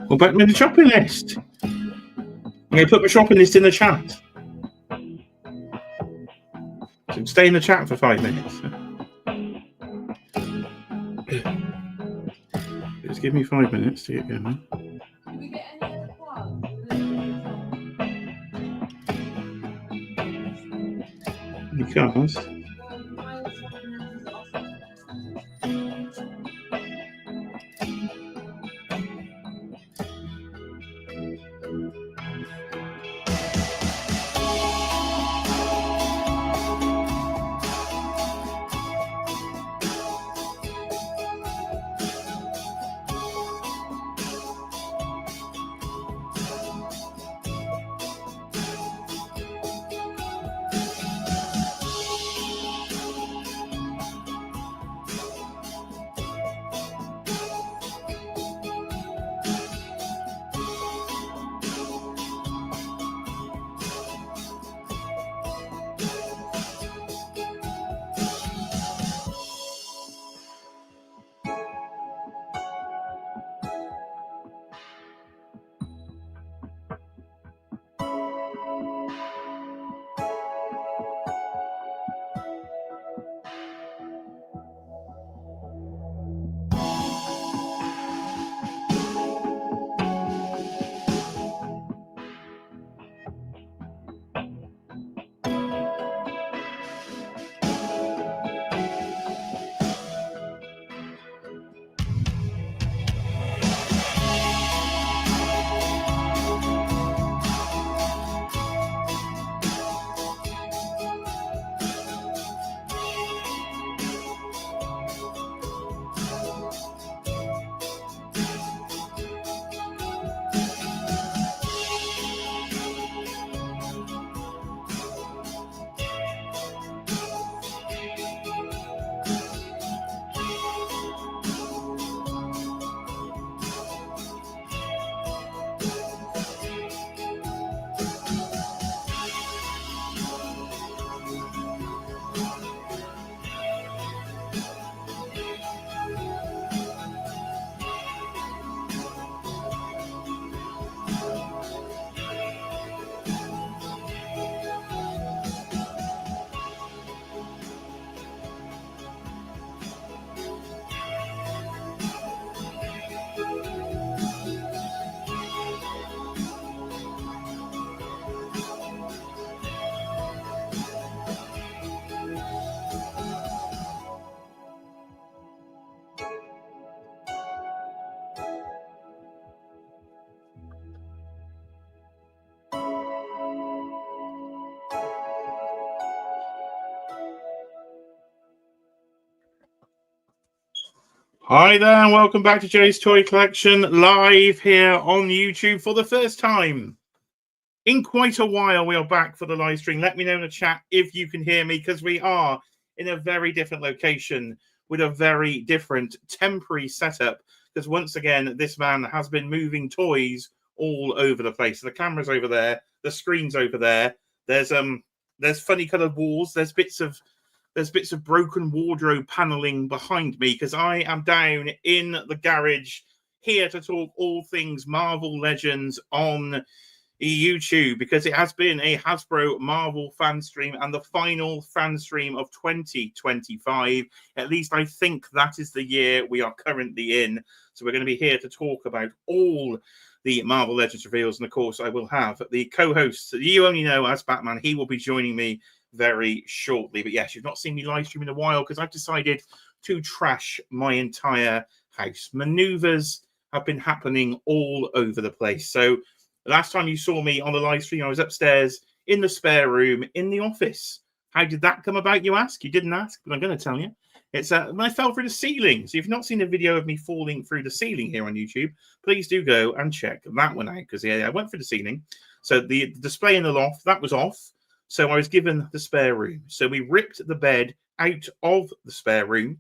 Well, back with the shopping list. I'm going to put my shopping list in the chat. So stay in the chat for 5 minutes. Just give me 5 minutes to get going. Did we get any other plugs? Because hi there, and welcome back to Jay's Toy Collection, live here on YouTube for the first time in quite a while. We are back for the live stream. Let me know in the chat if you can hear me, because we are in a very different location with a very different temporary setup, because once again, this man has been moving toys all over the place. So the camera's over there, the screen's over there. There's funny coloured walls. There's bits of broken wardrobe paneling behind me, because I am down in the garage here to talk all things Marvel Legends on YouTube, because it has been a Hasbro Marvel fan stream and the final fan stream of 2025. At least I think that is the year we are currently in. So we're going to be here to talk about all the Marvel Legends reveals. And of course, I will have the co-host that you only know as Batman. He will be joining me very shortly. But yes, you've not seen me live stream in a while because I've decided to trash my entire house. Maneuvers have been happening all over the place. So the last time you saw me on the live stream, I was upstairs in the spare room in the office. How did that come about, you ask? You didn't ask, but I'm going to tell you. It's when I fell through the ceiling. So if you've not seen a video of me falling through the ceiling here on YouTube, please do go and check that one out, because I went through the ceiling. So the display in the loft, that was off. So I was given the spare room. So we ripped the bed out of the spare room,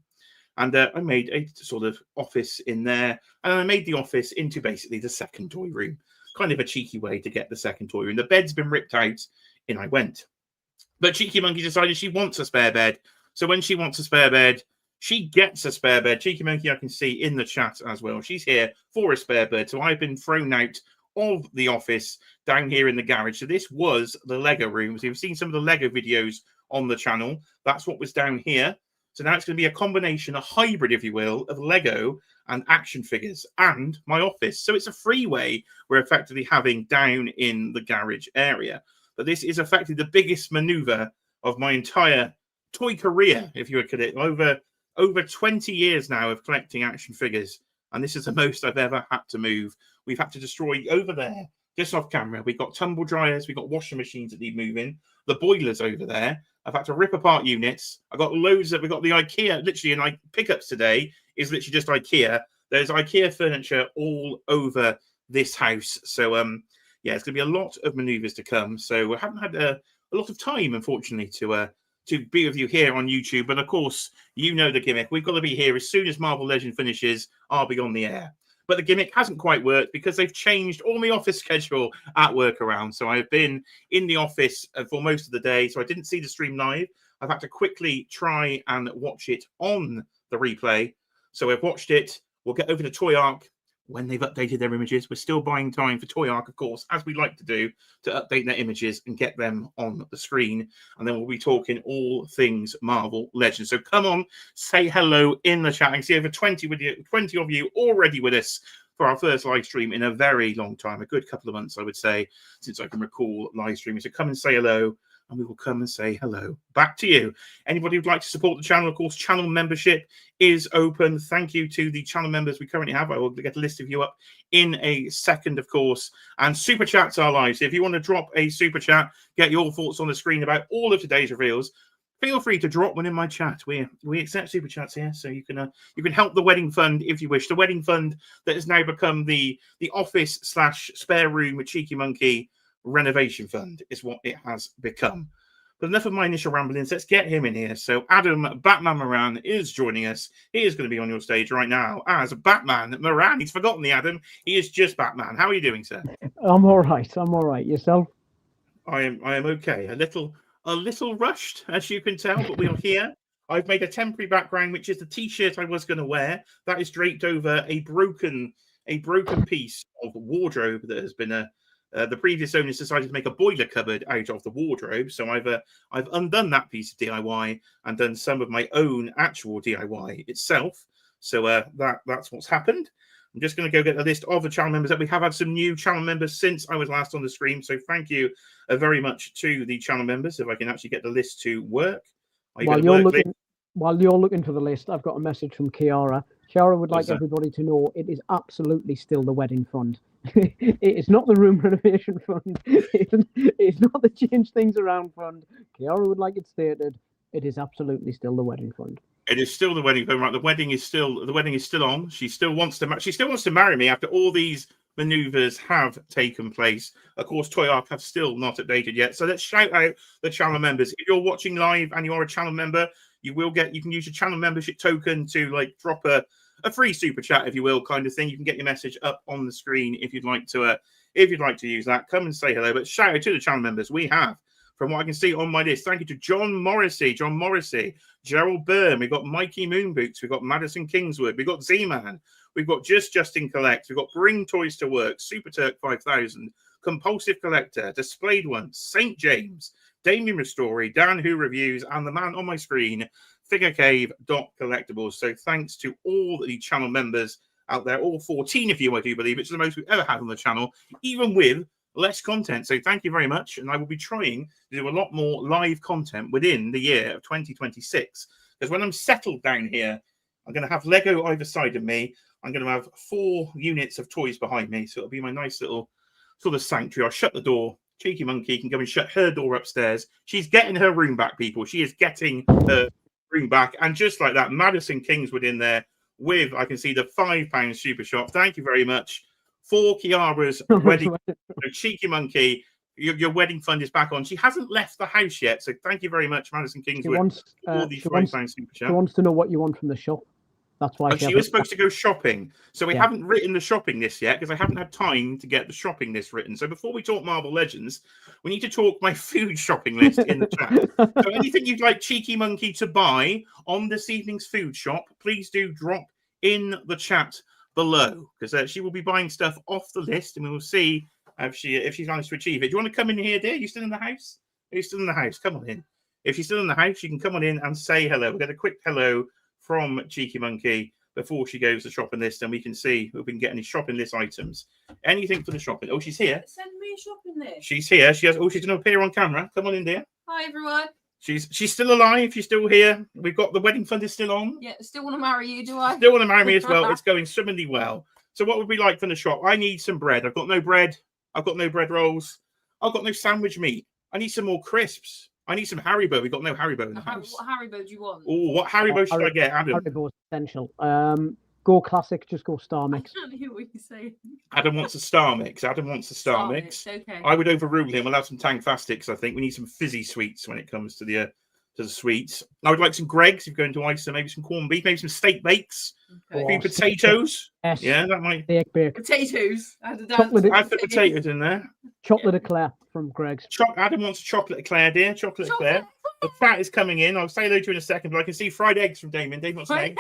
and I made a sort of office in there. And I made the office into basically the second toy room. kind of a cheeky way to get the second toy room. The bed's been ripped out, in I went. But Cheeky Monkey decided she wants a spare bed. So when she wants a spare bed, she gets a spare bed. Cheeky Monkey, I can see in the chat as well. She's here for a spare bed. So I've been thrown out of the office down here in the garage. So this was the Lego room. So you've seen some of the Lego videos on the channel. That's what was down here. So now it's going to be a combination, a hybrid, if you will, of Lego and action figures and my office. So it's a freeway we're effectively having down in the garage area. But this is effectively the biggest maneuver of my entire toy career, if you would call it, over 20 years now of collecting action figures. And this is the most I've ever had to move. We've had to destroy over there, just off camera. We've got tumble dryers. We've got washing machines that need moving. The boilers over there. I've had to rip apart units. I've got loads we've got the IKEA, literally, and pickups today is literally just IKEA. There's IKEA furniture all over this house. So, yeah, it's going to be a lot of maneuvers to come. So we haven't had a lot of time, unfortunately, to be with you here on YouTube. But of course, you know the gimmick. We've got to be here as soon as Marvel Legend finishes. I'll be on the air. But the gimmick hasn't quite worked because they've changed all my office schedule at work around. So I've been in the office for most of the day. So I didn't see the stream live. I've had to quickly try and watch it on the replay. So I've watched it. We'll get over to Toy Arc when they've updated their images. We're still buying time for Toy Arc, of course, as we like to do, to update their images and get them on the screen. And then we'll be talking all things Marvel Legends. So come on, say hello in the chat. I can see over 20 of you already with us for our first live stream in a very long time, a good couple of months, I would say, since I can recall live streaming. So come and say hello, and we will come and say hello back to you. Anybody who'd like to support the channel, of course, channel membership is open. Thank you to the channel members we currently have. I will get a list of you up in a second, of course. And super chats are live. So if you want to drop a super chat, get your thoughts on the screen about all of today's reveals, feel free to drop one in my chat. We accept super chats here, so you can help the wedding fund if you wish. The wedding fund that has now become the office / spare room with Cheeky Monkey renovation fund is what it has become. But enough of my initial ramblings. Let's get him in here. So Adam Batman Moran is joining us. He is going to be on your stage right now as Batman Moran. He's forgotten the Adam. He is just Batman. How are you doing, sir? I'm all right. I'm all right. Yourself? I am okay. A little rushed, as you can tell, but we are here. I've made a temporary background, which is the t-shirt I was going to wear. That is draped over a broken piece of wardrobe that has been the previous owners decided to make a boiler cupboard out of the wardrobe. So I've undone that piece of DIY and done some of my own actual DIY itself. So that's what's happened. I'm just going to go get a list of the channel members that we have had some new channel members since I was last on the stream. So thank you very much to the channel members. If I can actually get the list to work. While you're looking for the list, I've got a message from Kiara. Kiara would like everybody to know it is absolutely still the wedding fund. It is not the room renovation fund. It's not the change things around fund. Kiara would like it stated. It is absolutely still the wedding fund. It is still the wedding fund, right? The wedding is still on. She still wants to marry me after all these maneuvers have taken place. Of course, Toy Arc have still not updated yet. So let's shout out the channel members. If you're watching live and you are a channel member, you can use your channel membership token to drop a free super chat, if you will, kind of thing. You can get your message up on the screen if you'd like to use that. Come and say hello. But shout out to the channel members. We have, from what I can see on my list, thank you to John Morrissey, Gerald Byrne. We've got Mikey Moonboots. We've got Madison Kingswood. We've got Z-Man. We've got Justin Collect. We've got Bring Toys to Work, Super Turk 5000, Compulsive Collector, Displayed Once, St. James, Damien Restory, Dan Who Reviews, and the man on my screen, FigureCave.collectibles. So thanks to all the channel members out there, all 14 of you, I do believe. It's the most we've ever had on the channel, even with less content. So thank you very much. And I will be trying to do a lot more live content within the year of 2026. Because when I'm settled down here, I'm going to have Lego either side of me. I'm going to have 4 units of toys behind me. So it'll be my nice little sort of sanctuary. I'll shut the door. Cheeky Monkey can go and shut her door upstairs. She's getting her room back, people. She is getting her room back. And just like that, Madison Kingswood in there with, I can see the £5 super shop. Thank you very much for Kiara's wedding. Cheeky Monkey, your wedding fund is back on. She hasn't left the house yet. So thank you very much, Madison Kingswood. She wants to know what you want from the shop. That's why she was supposed to go shopping. So we Yeah. haven't written the shopping list yet because I haven't had time to get the shopping list written. So before we talk Marvel Legends, we need to talk my food shopping list in the chat. So anything you'd like Cheeky Monkey to buy on this evening's food shop, please do drop in the chat below, because she will be buying stuff off the list, and we will see if she's managed to achieve it. Do you want to come in here, dear? Are you still in the house? Are you still in the house? Come on in. If you're still in the house, you can come on in and say hello. We'll get a quick hello from Cheeky Monkey before she goes to shopping list, and we can see if we can get any shopping list items. Anything for the shopping. Oh, she's here. Send me a shopping list. She's here. She's going to appear on camera. Come on in, dear. Hi, everyone. She's still alive. She's still here. We've got the wedding fund is still on. Yeah, still want to marry you, do I? Still want to marry me as well. It's going swimmingly well. So what would we like from the shop? I need some bread. I've got no bread. I've got no bread rolls. I've got no sandwich meat. I need some more crisps. I need some Haribo. We've got no Haribo in the house. What Haribo do you want? Oh, what Haribo should I get, Adam? Haribo is essential. Go classic, just go Star Mix. I can't hear what you're saying. Adam wants a Star Mix. Adam wants a Star Mix. Okay. I would overrule him. We'll have some Tang Fastics, I think. We need some fizzy sweets when it comes to the sweets. I would like some Greggs. If you're going to ice, maybe some corned beef, maybe some steak bakes, a few potatoes. Yes. Yeah, that might. Bake. Potatoes. Add the potatoes in there. Chocolate eclair from Greggs. Adam wants a chocolate eclair, dear. Chocolate eclair. The chat is coming in. I'll say hello to you in a second, but I can see fried eggs from Damien. Damien wants some eggs.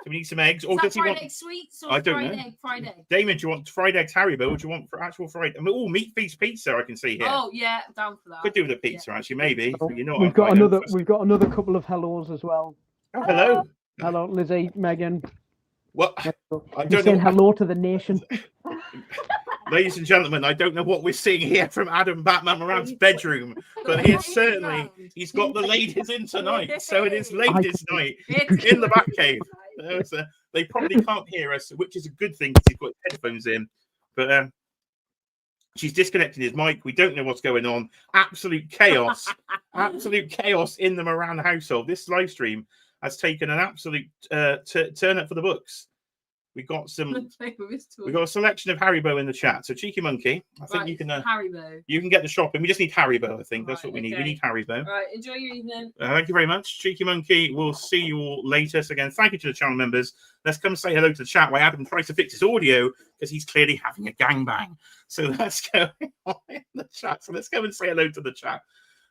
Do we need some eggs? Or does he want egg sweets or I don't fried know. egg? Fried egg. Damien, do you want fried eggs Haribo or do you want for actual fried? I mean, oh, meat feast pizza. I can see here. Oh yeah, down for that. Could do with a pizza actually, maybe. So You know, we've got another couple of hellos as well. Oh, hello. Hello, Lizzie, Megan. What? I You're don't saying know. hello to the nation. Ladies and gentlemen, I don't know what we're seeing here from Adam Batman Moran's bedroom, but he's got the ladies in tonight. So it is ladies' night in the Batcave. They probably can't hear us, which is a good thing because he's got headphones in. But she's disconnected his mic. We don't know what's going on. Absolute chaos. Absolute chaos in the Moran household. This live stream has taken an absolute turn up for the books. We got a selection of Haribo in the chat. So Cheeky Monkey, I think you can Haribo. You can get the shopping. We just need Haribo, I think. That's what we need. We need Haribo. Right, enjoy your evening. Thank you very much. Cheeky Monkey. We'll see you all later. So again, thank you to the channel members. Let's come say hello to the chat while Adam tries to fix his audio because he's clearly having a gangbang. So let's go on in the chat. So let's go and say hello to the chat.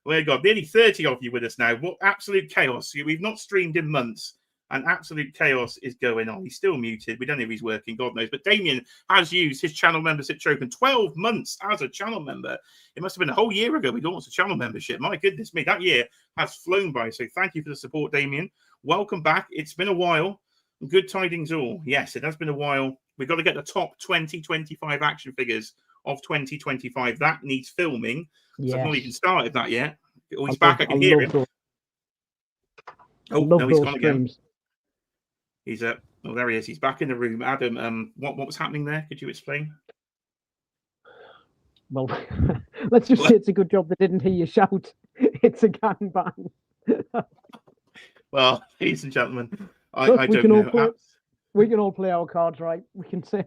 We've got nearly 30 of you with us now. What absolute chaos. We've not streamed in months. And absolute chaos is going on. He's still muted. We don't know if he's working. God knows. But Damien has used his channel membership token 12 months as a channel member. It must have been a whole year ago we launched a channel membership. My goodness me. That year has flown by. So thank you for the support, Damien. Welcome back. It's been a while. Good tidings all. Yes, it has been a while. We've got to get the top 2025 action figures of 2025. That needs filming. Yes. So I've not even started that yet. Oh, he's back. I can hear him. Oh, no, he's gone again. He's oh, there he is. He's back in the room. Adam, what was happening there? Could you explain? Well, let's just say it's a good job they didn't hear you shout. It's a gangbang. Well, ladies and gentlemen, I don't know. We can all play our cards right. We can say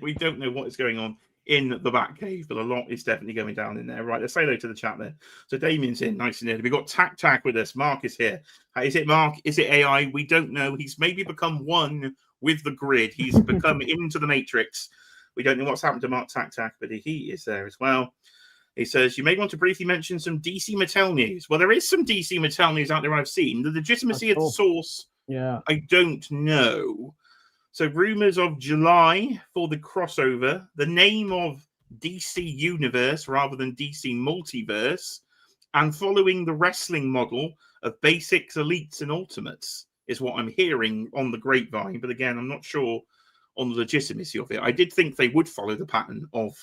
we don't know what is going on in the Batcave, but a lot is definitely going down in there. Right, let's say hello to the chat there. So Damien's in, nice and early. We've got Tac with us. Mark is here. Is it Mark? Is it AI? We don't know. He's maybe become one with the grid. He's become into the Matrix. We don't know what's happened to Mark Tac, but he is there as well. He says, you may want to briefly mention some DC Mattel news. Well, there is some DC Mattel news out there I've seen. The legitimacy of the source, I don't know. So rumors of July for the crossover, the name of DC Universe rather than DC Multiverse, and following the wrestling model of basics, elites, and ultimates is what I'm hearing on the grapevine. But again, I'm not sure on the legitimacy of it. I did think they would follow the pattern of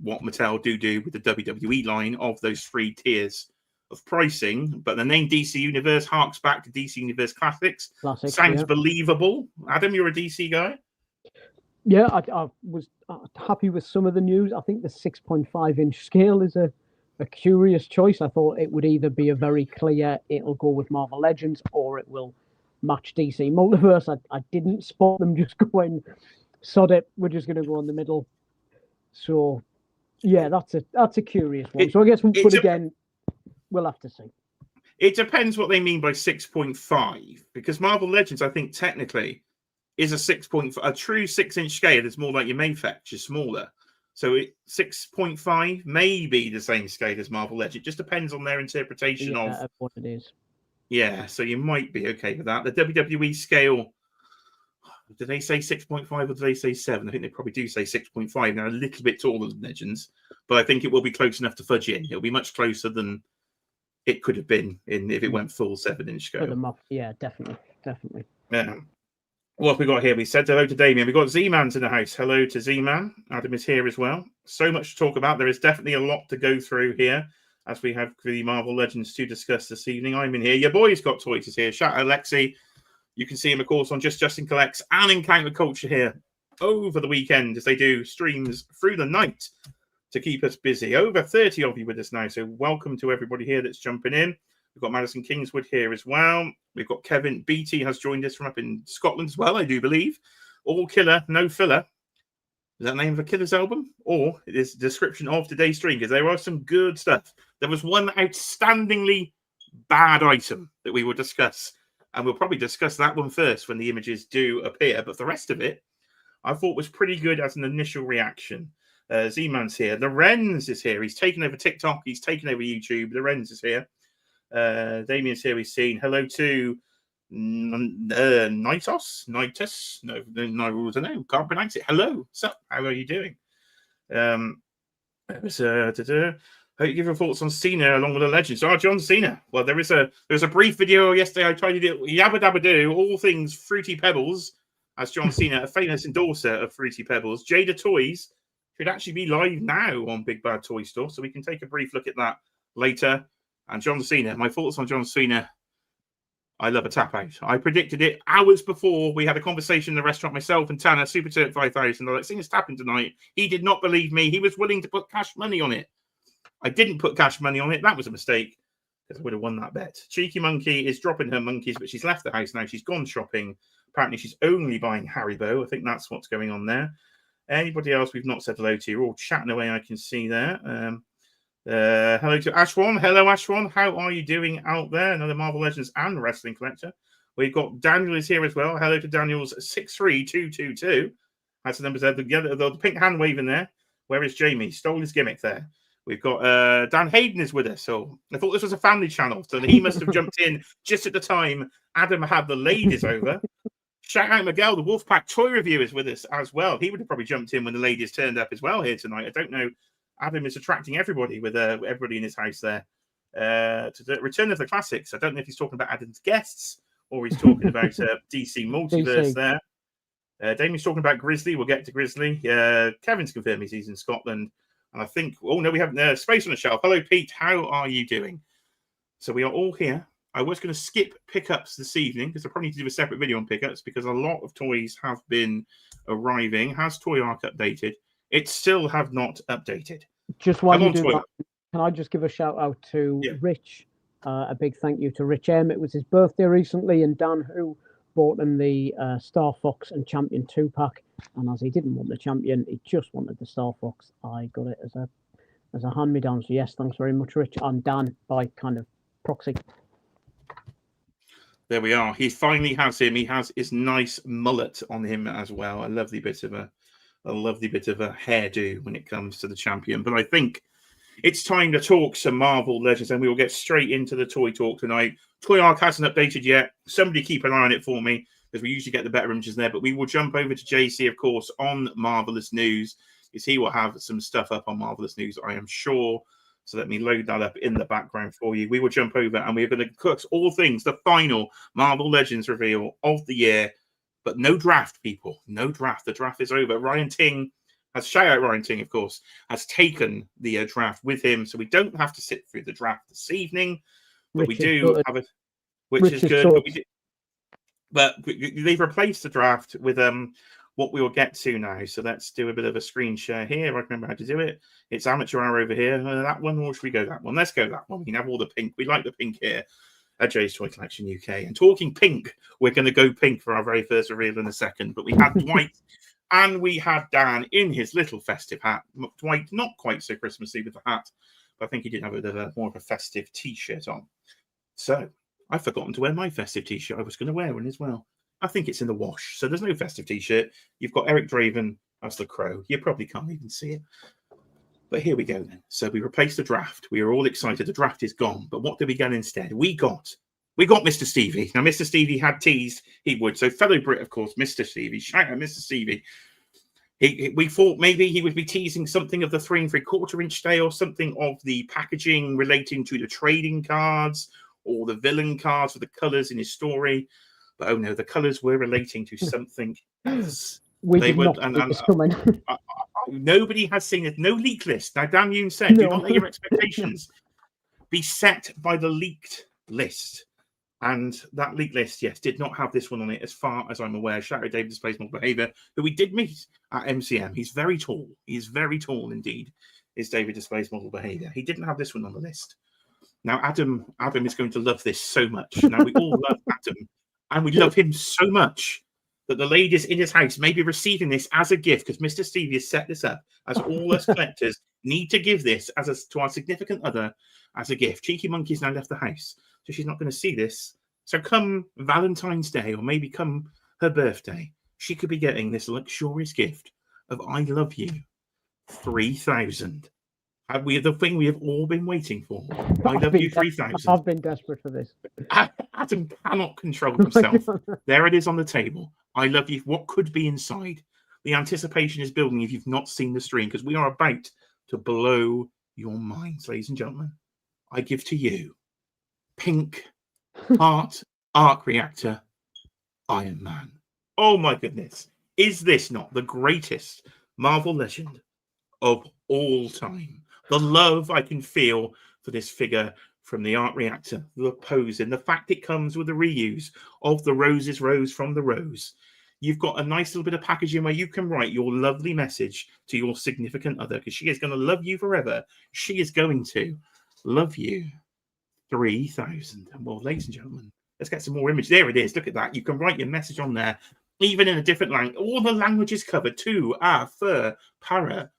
what Mattel do with the WWE line of those 3 tiers of pricing, but the name DC Universe harks back to DC Universe Classics. Sounds believable. Adam, you're a DC guy? Yeah, I was happy with some of the news. I think the 6.5-inch scale is a curious choice. I thought it would either be a very clear, it'll go with Marvel Legends, or it will match DC Multiverse. I didn't spot them just going, sod it, we're just going to go in the middle. So, yeah, that's a curious one. So I guess, but again, we'll have to see. It depends what they mean by 6.5, because Marvel Legends, I think, technically is a 6.5. A true 6-inch scale is more like your Mayfetch, just smaller. So 6.5 may be the same scale as Marvel Legends. It just depends on their interpretation of what it is. Yeah, so you might be okay with that. The WWE scale, did they say 6.5 or did they say 7? I think they probably do say 6.5. Now, a little bit taller than Legends, but I think it will be close enough to fudge in. It'll be much closer than it could have been if it went full 7-inch scale. Yeah, definitely. What have we got here? We said hello to Damien. We've got Z-Man's in the house. Hello to Z-Man. Adam is here as well. So much to talk about. There is definitely a lot to go through here as we have the Marvel Legends to discuss this evening. I'm in here. Your boy's got toys is here. Shout out Lexi. You can see him, of course, on Justin Collects and Encounter Culture here over the weekend as they do streams through the night to keep us busy. Over 30 of you with us now, so welcome to everybody here that's jumping in. We've got Madison Kingswood here as well. We've got Kevin Beatty has joined us from up in Scotland as well, I do believe. All Killer, No Filler. Is that the name of a Killer's album? Or it is the description of today's stream, because there was some good stuff. There was one outstandingly bad item that we will discuss, and we'll probably discuss that one first when the images do appear. But the rest of it, I thought was pretty good as an initial reaction. Z-Man's here. Lorenz is here. He's taken over TikTok. He's taken over YouTube. Lorenz is here. Damien's here. We've seen. Hello to Nitus. No, I don't know. Can't pronounce it. Hello. What's up? How are you doing? Hope you give your thoughts on Cena along with the legends. John Cena. Well, there was a brief video yesterday. I tried to do yabba dabba do all things Fruity Pebbles as John Cena, a famous endorser of Fruity Pebbles. Jada Toys should actually be live now on Big Bad Toy Store, so we can take a brief look at that later. And John Cena, my thoughts on John Cena. I love a tap out. I predicted it hours before we had a conversation in the restaurant, myself and Tanner, Super Turk 5000. They're like, Cena's tapping tonight. He did not believe me. He was willing to put cash money on it. I didn't put cash money on it. That was a mistake, because I would have won that bet. Cheeky Monkey is dropping her monkeys, but she's left the house now. She's gone shopping. Apparently, she's only buying Haribo. I think that's what's going on there. Anybody else we've not said hello to? You're all chatting away, I can see there. Hello to Ashwan. Hello, Ashwan. How are you doing out there? Another Marvel Legends and Wrestling collector. We've got Daniel is here as well. Hello to Daniel's 63222. That's the numbers there. The pink hand waving there. Where is Jamie? Stole his gimmick there. We've got Dan Hayden is with us. So I thought this was a family channel. So he must have jumped in just at the time Adam had the ladies over. Shout out Miguel, the Wolfpack toy review is with us as well. He would have probably jumped in when the ladies turned up as well here tonight. I don't know. Adam is attracting everybody with everybody in his house there. To the Return of the Classics. I don't know if he's talking about Adam's guests or he's talking about DC Multiverse there. Damien's talking about Grizzly. We'll get to Grizzly. Kevin's confirmed he's in Scotland. And I think, oh no, we have Space on the Shelf. Hello, Pete. How are you doing? So we are all here. I was going to skip pickups this evening because I probably need to do a separate video on pickups because a lot of toys have been arriving. Has Toy Arc updated? It still have not updated. Just while you do that, can I just give a shout out to Rich? A big thank you to Rich M. It was his birthday recently, and Dan, who bought him the Star Fox and Champion 2-pack. And as he didn't want the Champion, he just wanted the Star Fox. I got it as a hand-me-down. So yes, thanks very much, Rich, and Dan by kind of proxy. There we are. He finally has him. He has his nice mullet on him as well. A lovely bit of a hairdo when it comes to the Champion. But I think it's time to talk some Marvel Legends, and we will get straight into the toy talk tonight. Toy Arc hasn't updated yet. Somebody keep an eye on it for me, because we usually get the better images there. But we will jump over to JC, of course, on Marvelous News, because he will have some stuff up on Marvelous News, I am sure. So let me load that up in the background for you. We will jump over, and we're going to cook all things, the final Marvel Legends reveal of the year. But no draft, people. No draft. The draft is over. Ryan Ting has, shout out Ryan Ting, of course, has taken the draft with him. So we don't have to sit through the draft this evening. But we do have it, which is good. But they've replaced the draft with what we will get to now. So let's do a bit of a screen share here. I remember how to do it. It's amateur hour over here. That one, or should we go that one? Let's go that one. We can have all the pink. We like the pink here at Jay's Toy Collection UK. And talking pink, we're going to go pink for our very first reveal in a second. But we had Dwight and we had Dan in his little festive hat. Dwight, not quite so Christmassy with the hat, but I think he did have a bit of more of a festive T-shirt on. So I've forgotten to wear my festive t-shirt. I was going to wear one as well. I think it's in the wash. So there's no festive t-shirt. You've got Eric Draven as the Crow. You probably can't even see it. But here we go then. So we replaced the draft. We were all excited. The draft is gone. But what did we get instead? We got Mr. Stevie. Now, Mr. Stevie had teased he would. So fellow Brit, of course, Mr. Stevie. Shout out Mr. Stevie. We thought maybe he would be teasing something of the 3 3/4 inch scale, something of the packaging relating to the trading cards or the villain cards for the colours in his story. But oh no, the colours were relating to something else. They were, and it's coming. Nobody has seen it. No leak list. Now, Dan Yoon said, do not let your expectations be set by the leaked list. And that leaked list, yes, did not have this one on it as far as I'm aware. Shout out David Displays Model Behaviour, who we did meet at MCM. He's very tall. He's very tall indeed, is David Displays Model Behaviour. He didn't have this one on the list. Now, Adam is going to love this so much. Now, we all love Adam, and we love him so much that the ladies in his house may be receiving this as a gift, because Mr. Stevie has set this up as all us collectors need to give this to our significant other as a gift. Cheeky Monkey's now left the house, so she's not going to see this. So come Valentine's Day, or maybe come her birthday, she could be getting this luxurious gift of I Love You 3000. Have we the thing we have all been waiting for? I Love You 3000. I've been desperate for this. Adam cannot control himself. There it is on the table. I Love You. What could be inside? The anticipation is building if you've not seen the stream, because we are about to blow your minds, ladies and gentlemen. I give to you pink heart arc reactor Iron Man. Oh my goodness. Is this not the greatest Marvel legend of all time? The love I can feel for this figure from the arc reactor, the pose, and the fact it comes with a reuse of the Rose's Rose from the Rose. You've got a nice little bit of packaging where you can write your lovely message to your significant other, because she is going to love you forever. She is going to love you 3000. Well, ladies and gentlemen, let's get some more images. There it is. Look at that. You can write your message on there, even in a different language. All the languages covered too. Fur, para,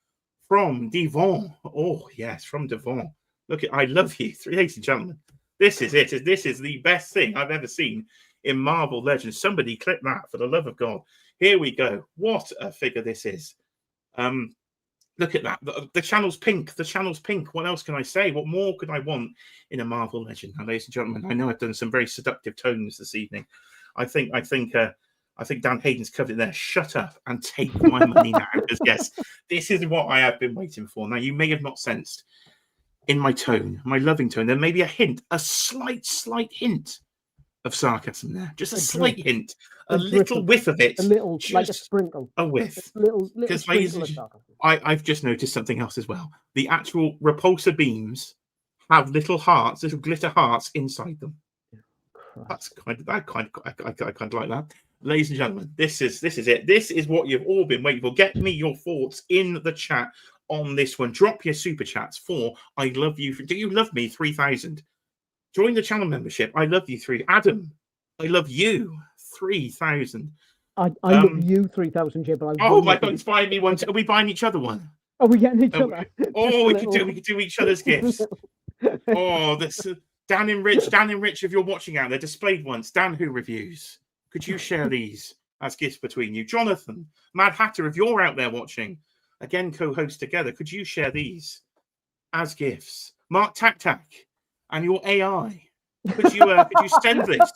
from Devon. Oh, yes, from Devon. Look at I Love You. Ladies and gentlemen, this is it. This is the best thing I've ever seen in Marvel Legends. Somebody click that, for the love of God. Here we go. What a figure this is. Look at that. The channel's pink. The channel's pink. What else can I say? What more could I want in a Marvel Legend? Now, ladies and gentlemen, I know I've done some very seductive tones this evening. I think Dan Hayden's covered it there. Shut up and take my money now. Because yes, this is what I have been waiting for. Now, you may have not sensed in my tone, my loving tone, there may be a hint, a slight hint of sarcasm there. Just a slight hint, a little whiff of it. A little, like a sprinkle. A whiff. Because I've just noticed something else as well. The actual repulsor beams have little hearts, little glitter hearts inside them. That's I kind of like that. Ladies and gentlemen, this is it. This is what you've all been waiting for. Get me your thoughts in the chat on this one. Drop your super chats for I Love You. Do you love me 3000? Join the channel membership. I love you 3. Adam, I love you 3000. I love you 3000, Jay, but oh my God, it's buying me one. Are we buying each other one? Are we getting each other? Oh, we could do each other's gifts. Oh, this Dan and Rich, if you're watching out there, displayed once. Dan Who Reviews. Could you share these as gifts between you? Jonathan, Mad Hatter, if you're out there watching, again co-host together, could you share these as gifts? Mark Tac and your AI. Could you send this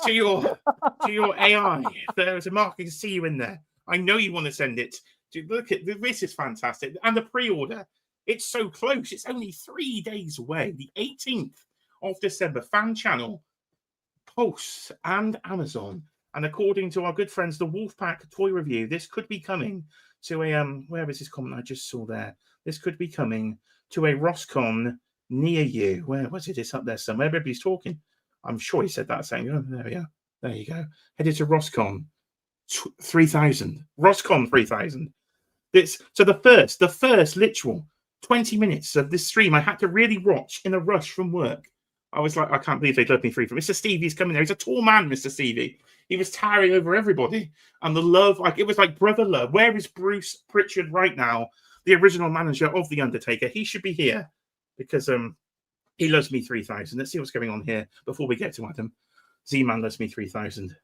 to your AI? There's a Mark, I can see you in there. I know you want to send it. Look at this, is fantastic. And the pre-order, it's so close. It's only 3 days away. The 18th of December, Fan Channel, Pulse, and Amazon. And according to our good friends, the Wolfpack Toy Review, this could be coming to a where is this comment I just saw there? This could be coming to a Roscon near you. Where was it? It's up there somewhere. Everybody's talking. I'm sure he said that, saying, oh, there we are. There you go. Headed to Roscon 3000. Roscon 3000. So the first literal 20 minutes of this stream, I had to really watch in a rush from work. I was like, I can't believe they let me free from Mr. Stevie's coming there. He's a tall man, Mr. Stevie. He was towering over everybody. And the love, like it was like brother love. Where is Bruce Pritchard right now? The original manager of The Undertaker. He should be here because He loves me 3000. Let's see what's going on here before we get to Adam. Z-Man loves me 3000.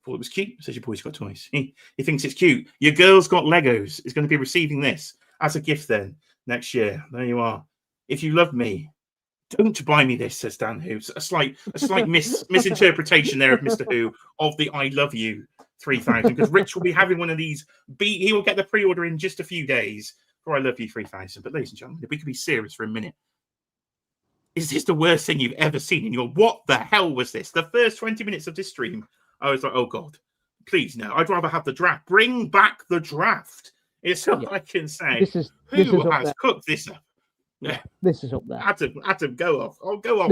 Thought it was cute. Says your boy's got toys. He thinks it's cute. Your girl's got Legos. Is going to be receiving this as a gift then next year. There you are. If you love me, don't buy me this, says Dan Who. A slight misinterpretation there of Mr. Who of the I love you 3000, because Rich will be having one of these. He will get the pre-order in just a few days for I love you 3000. But ladies and gentlemen, if we could be serious for a minute. Is this the worst thing you've ever seen? And you're, what the hell was this? The first 20 minutes of this stream, I was like, oh God, please no. I'd rather have the draft. Bring back the draft. It's all I can say. Who has cooked this up? Yeah. This is up there. Adam, go off. Oh, go off.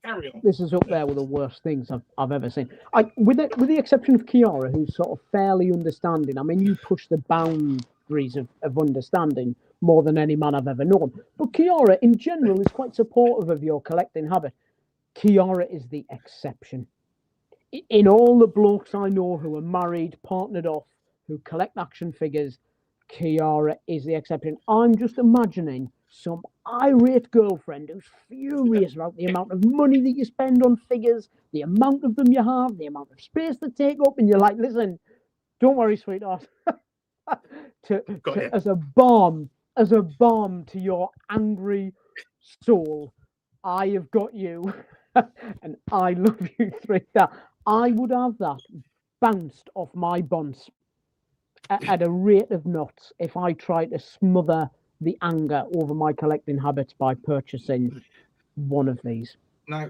Carry on. This is up there with the worst things I've ever seen. With the exception of Kiara, who's sort of fairly understanding. I mean, you push the boundaries of understanding more than any man I've ever known. But Kiara, in general, is quite supportive of your collecting habit. Kiara is the exception. In all the blokes I know who are married, partnered off, who collect action figures, Kiara is the exception. I'm just imagining some irate girlfriend who's furious about the amount of money that you spend on figures, the amount of them you have, the amount of space they take up, and you're like, listen, don't worry, sweetheart. As a balm to your angry soul, I have got you, and I love you 3000. I would have that bounced off my buns at a rate of knots if I tried to smother the anger over my collecting habits by purchasing one of these. Now,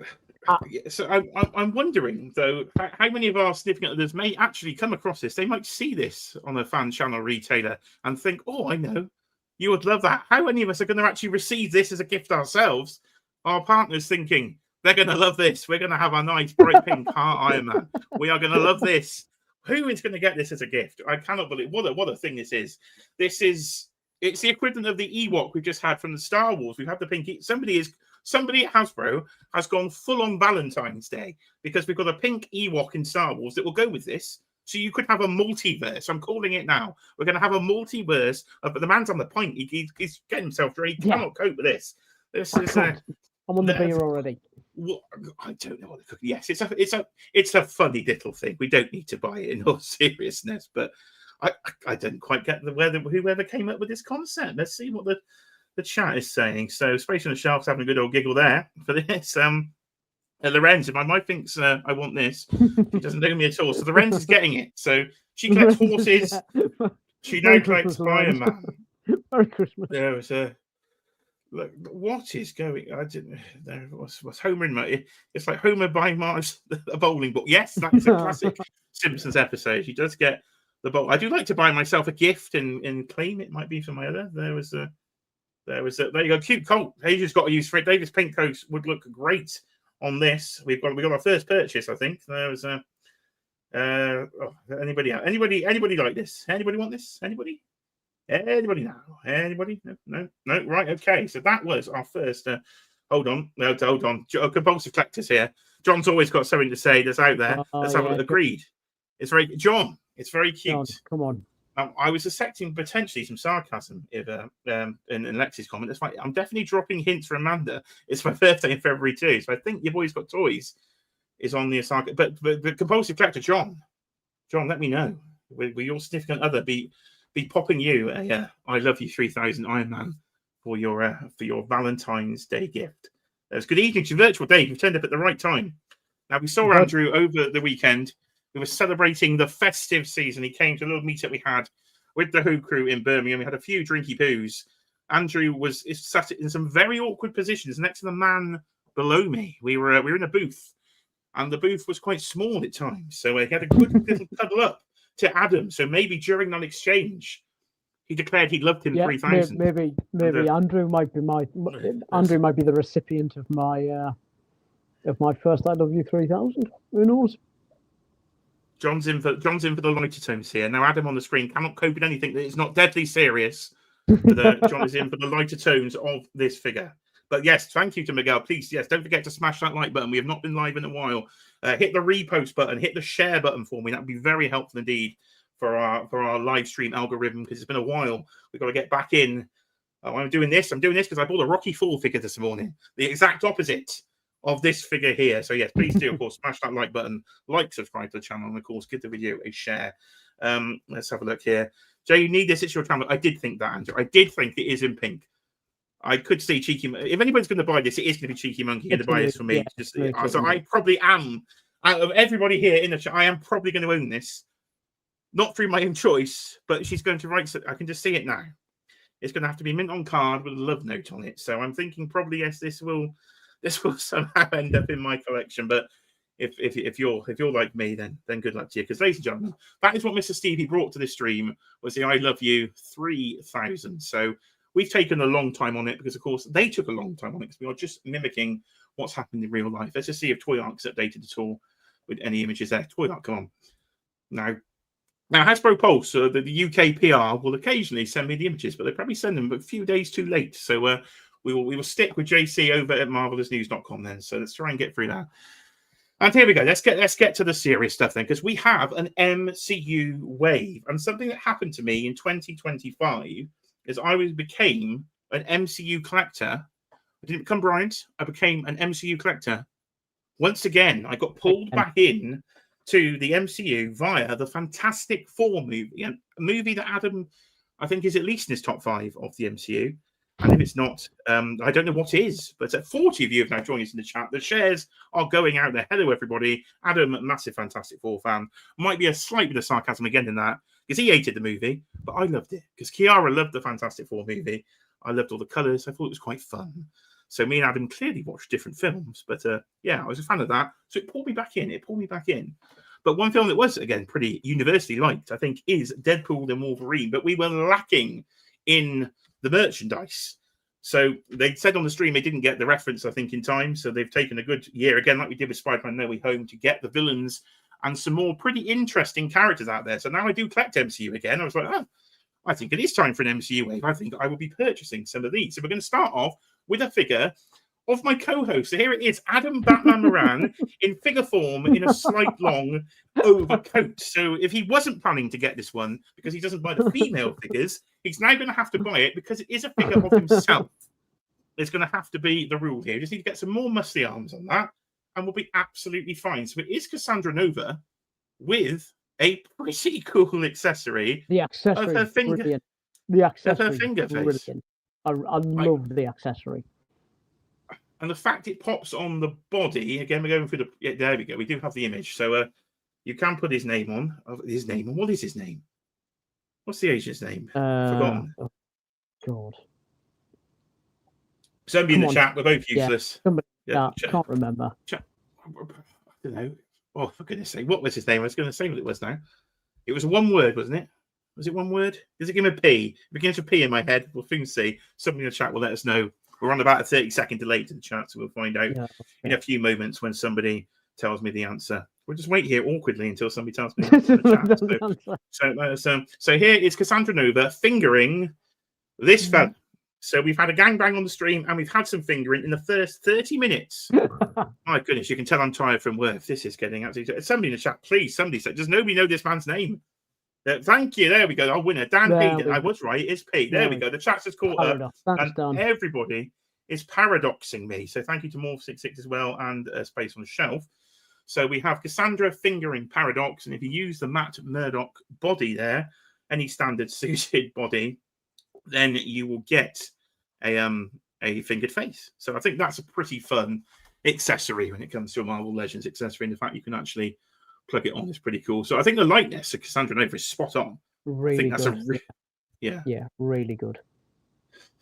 so I'm wondering, though, how many of our significant others may actually come across this. They might see this on a fan channel retailer and think, oh, I know, you would love that. How many of us are going to actually receive this as a gift ourselves? Our partners thinking, they're going to love this. We're going to have a nice bright pink heart Iron Man. We are going to love this. Who is going to get this as a gift? I cannot believe what a thing this is. It's the equivalent of the Ewok we've just had from the Star Wars. We've had the pink. Somebody at Hasbro has gone full on Valentine's Day because we've got a pink Ewok in Star Wars that will go with this. So you could have a multiverse. I'm calling it now. We're going to have a multiverse. But the man's on the point. He's getting himself ready. He cannot cope with this. This is. I'm on the beer already. What, I don't know what the cookie. Yes, it's a funny little thing. We don't need to buy it in all seriousness, but I didn't quite get whoever came up with this concept. Let's see what the chat is saying. So Space on the Shelf's having a good old giggle there for this. Lorenz, if my wife thinks I want this, she doesn't know me at all. So Lorenz is getting it. So she collects horses. She now collects Iron Man. Merry Christmas. There was a. Look, what is going? I didn't. There was Homer in my. It's like Homer buying Marge a bowling ball. Yes, that is a classic Simpsons episode. He does get the bowl. I do like to buy myself a gift and claim it might be for my other. There you go. Cute Colt. Asia's got to use for it. David's pink coat would look great on this. We got our first purchase. I think there was a. Anybody else? Anybody like this? Anybody want this? Anybody now? Anybody? No. Right. Okay. So that was our first. Hold on. Compulsive collectors here. John's always got something to say that's out there. Let's have it. Agreed. It's very John. It's very cute. John, come on. I was suspecting potentially some sarcasm if in Lexi's comment. It's like I'm definitely dropping hints for Amanda. It's my birthday in February too, so I think your boy's got toys. Is on the sarcasm, but the compulsive collector, John, let me know. Will your significant other be popping you a I love you 3000 Iron Man for your Valentine's Day gift? It's good evening to Virtual Dave. You've turned up at the right time. Now we saw Andrew over the weekend. We were celebrating the festive season. He came to a little meetup we had with the Who crew in Birmingham. We had a few drinky poos. Andrew was sat in some very awkward positions next to the man below me. We were in a booth, and the booth was quite small at times. So he had a good little cuddle up to Adam. So maybe during that exchange, he declared he loved him 3000. Maybe Andrew might be the recipient of my first I love you 3000. Who knows? John's in for the lighter tones here. Now Adam on the screen cannot cope with anything that is not deadly serious. But John is in for the lighter tones of this figure. But yes, thank you to Miguel. Please, yes, don't forget to smash that like button. We have not been live in a while. Hit the repost button, hit the share button for me. That would be very helpful indeed for our live stream algorithm, because it's been a while. We've got to get back in Oh, I'm doing this because I bought a Rocky IV figure this morning. The exact opposite of this figure here. So yes, please do, of course, smash that like button, subscribe to the channel, and of course, give the video a share. Let's have a look here. Jay, you need this. It's your channel. I did think that, Andrew. I did think it is in pink. I could see Cheeky. If anybody's going to buy this, it is going to be Cheeky Monkey going to buy this for me. Yeah, so I probably am, out of everybody here in the chat, I am probably going to own this. Not through my own choice, but she's going to write. I can just see it now. It's going to have to be mint on card with a love note on it. So I'm thinking probably yes, this will somehow end up in my collection. But if you're like me, then good luck to you. Because ladies and gentlemen, that is what Mr. Stevie brought to this stream, was the I Love You 3000. So we've taken a long time on it because, of course, they took a long time on it because we are just mimicking what's happened in real life. Let's just see if Toy Arc's updated at all with any images there. Toy Arc, come on. Now, Hasbro Pulse, the UK PR, will occasionally send me the images, but they probably send them a few days too late. So we will stick with JC over at marvelousnews.com then. So let's try and get through that. And here we go. Let's get to the serious stuff then, because we have an MCU wave. And something that happened to me in 2025 is I became an MCU collector. I didn't become Bryant. I became an MCU collector. Once again, I got pulled back in to the MCU via the Fantastic Four movie, a movie that Adam, I think, is at least in his top 5 of the MCU. And if it's not, I don't know what is. But 40 of you have now joined us in the chat. The shares are going out there. Hello, everybody. Adam, massive Fantastic Four fan. Might be a slight bit of sarcasm again in that, because he hated the movie, but I loved it. Because Kiara loved the Fantastic Four movie. I loved all the colours. I thought it was quite fun. So me and Adam clearly watched different films. But yeah, I was a fan of that. So it pulled me back in. But one film that was, again, pretty universally liked, I think, is Deadpool and Wolverine. But we were lacking in the merchandise. So they said on the stream they didn't get the reference, I think, in time. So they've taken a good year, again, like we did with Spider-Man No Way Home, to get the villains and some more pretty interesting characters out there. So now I do collect MCU again. I was like, oh, I think it is time for an MCU wave. I think I will be purchasing some of these. So we're going to start off with a figure of my co-host. So here it is, Adam Batman Moran in figure form in a slight long overcoat. So if he wasn't planning to get this one because he doesn't buy the female figures, he's now going to have to buy it because it is a figure of himself. It's going to have to be the rule here. You just need to get some more muscly arms on that and we'll be absolutely fine. So it is Cassandra Nova with a pretty cool accessory. The accessory of her finger. Brilliant. The accessory of her finger brilliant. face. I love the accessory. And the fact it pops on the body, again, we're going through the... Yeah, there we go. We do have the image. So you can put his name on. What is his name? What's the agent's name? Forgotten. Oh, God. Somebody in the chat. We're both useless. Yeah, can't remember. I don't know. Oh, for goodness sake. What was his name? I was going to say what it was now. It was one word, wasn't it? Was it one word? Does it give him a P? It begins with a P in my head. We'll soon see. Somebody in the chat will let us know. We're on about a 30-second delay to the chat, so we'll find out in a few moments when somebody tells me the answer. We'll just wait here awkwardly until somebody tells me the chat. So here is Cassandra Nova fingering this fella. So we've had a gangbang on the stream and we've had some fingering in the first 30 minutes. My goodness, you can tell I'm tired from work. This is getting absolutely... Somebody in the chat, please, somebody say, does nobody know this man's name? Thank you. There we go. Our winner, Dan P. I was right. It's P. There we go. The chat's just caught up. And everybody is paradoxing me. So thank you to Morph66 as well and Space on the Shelf. So we have Cassandra fingering Paradox. And if you use the Matt Murdock body there, any standard suited body, then you will get a fingered face. So I think that's a pretty fun accessory when it comes to a Marvel Legends accessory. And the fact you can actually plug it on is pretty cool. So I think the likeness of Cassandra Nova is spot on. Really I think that's yeah, really good.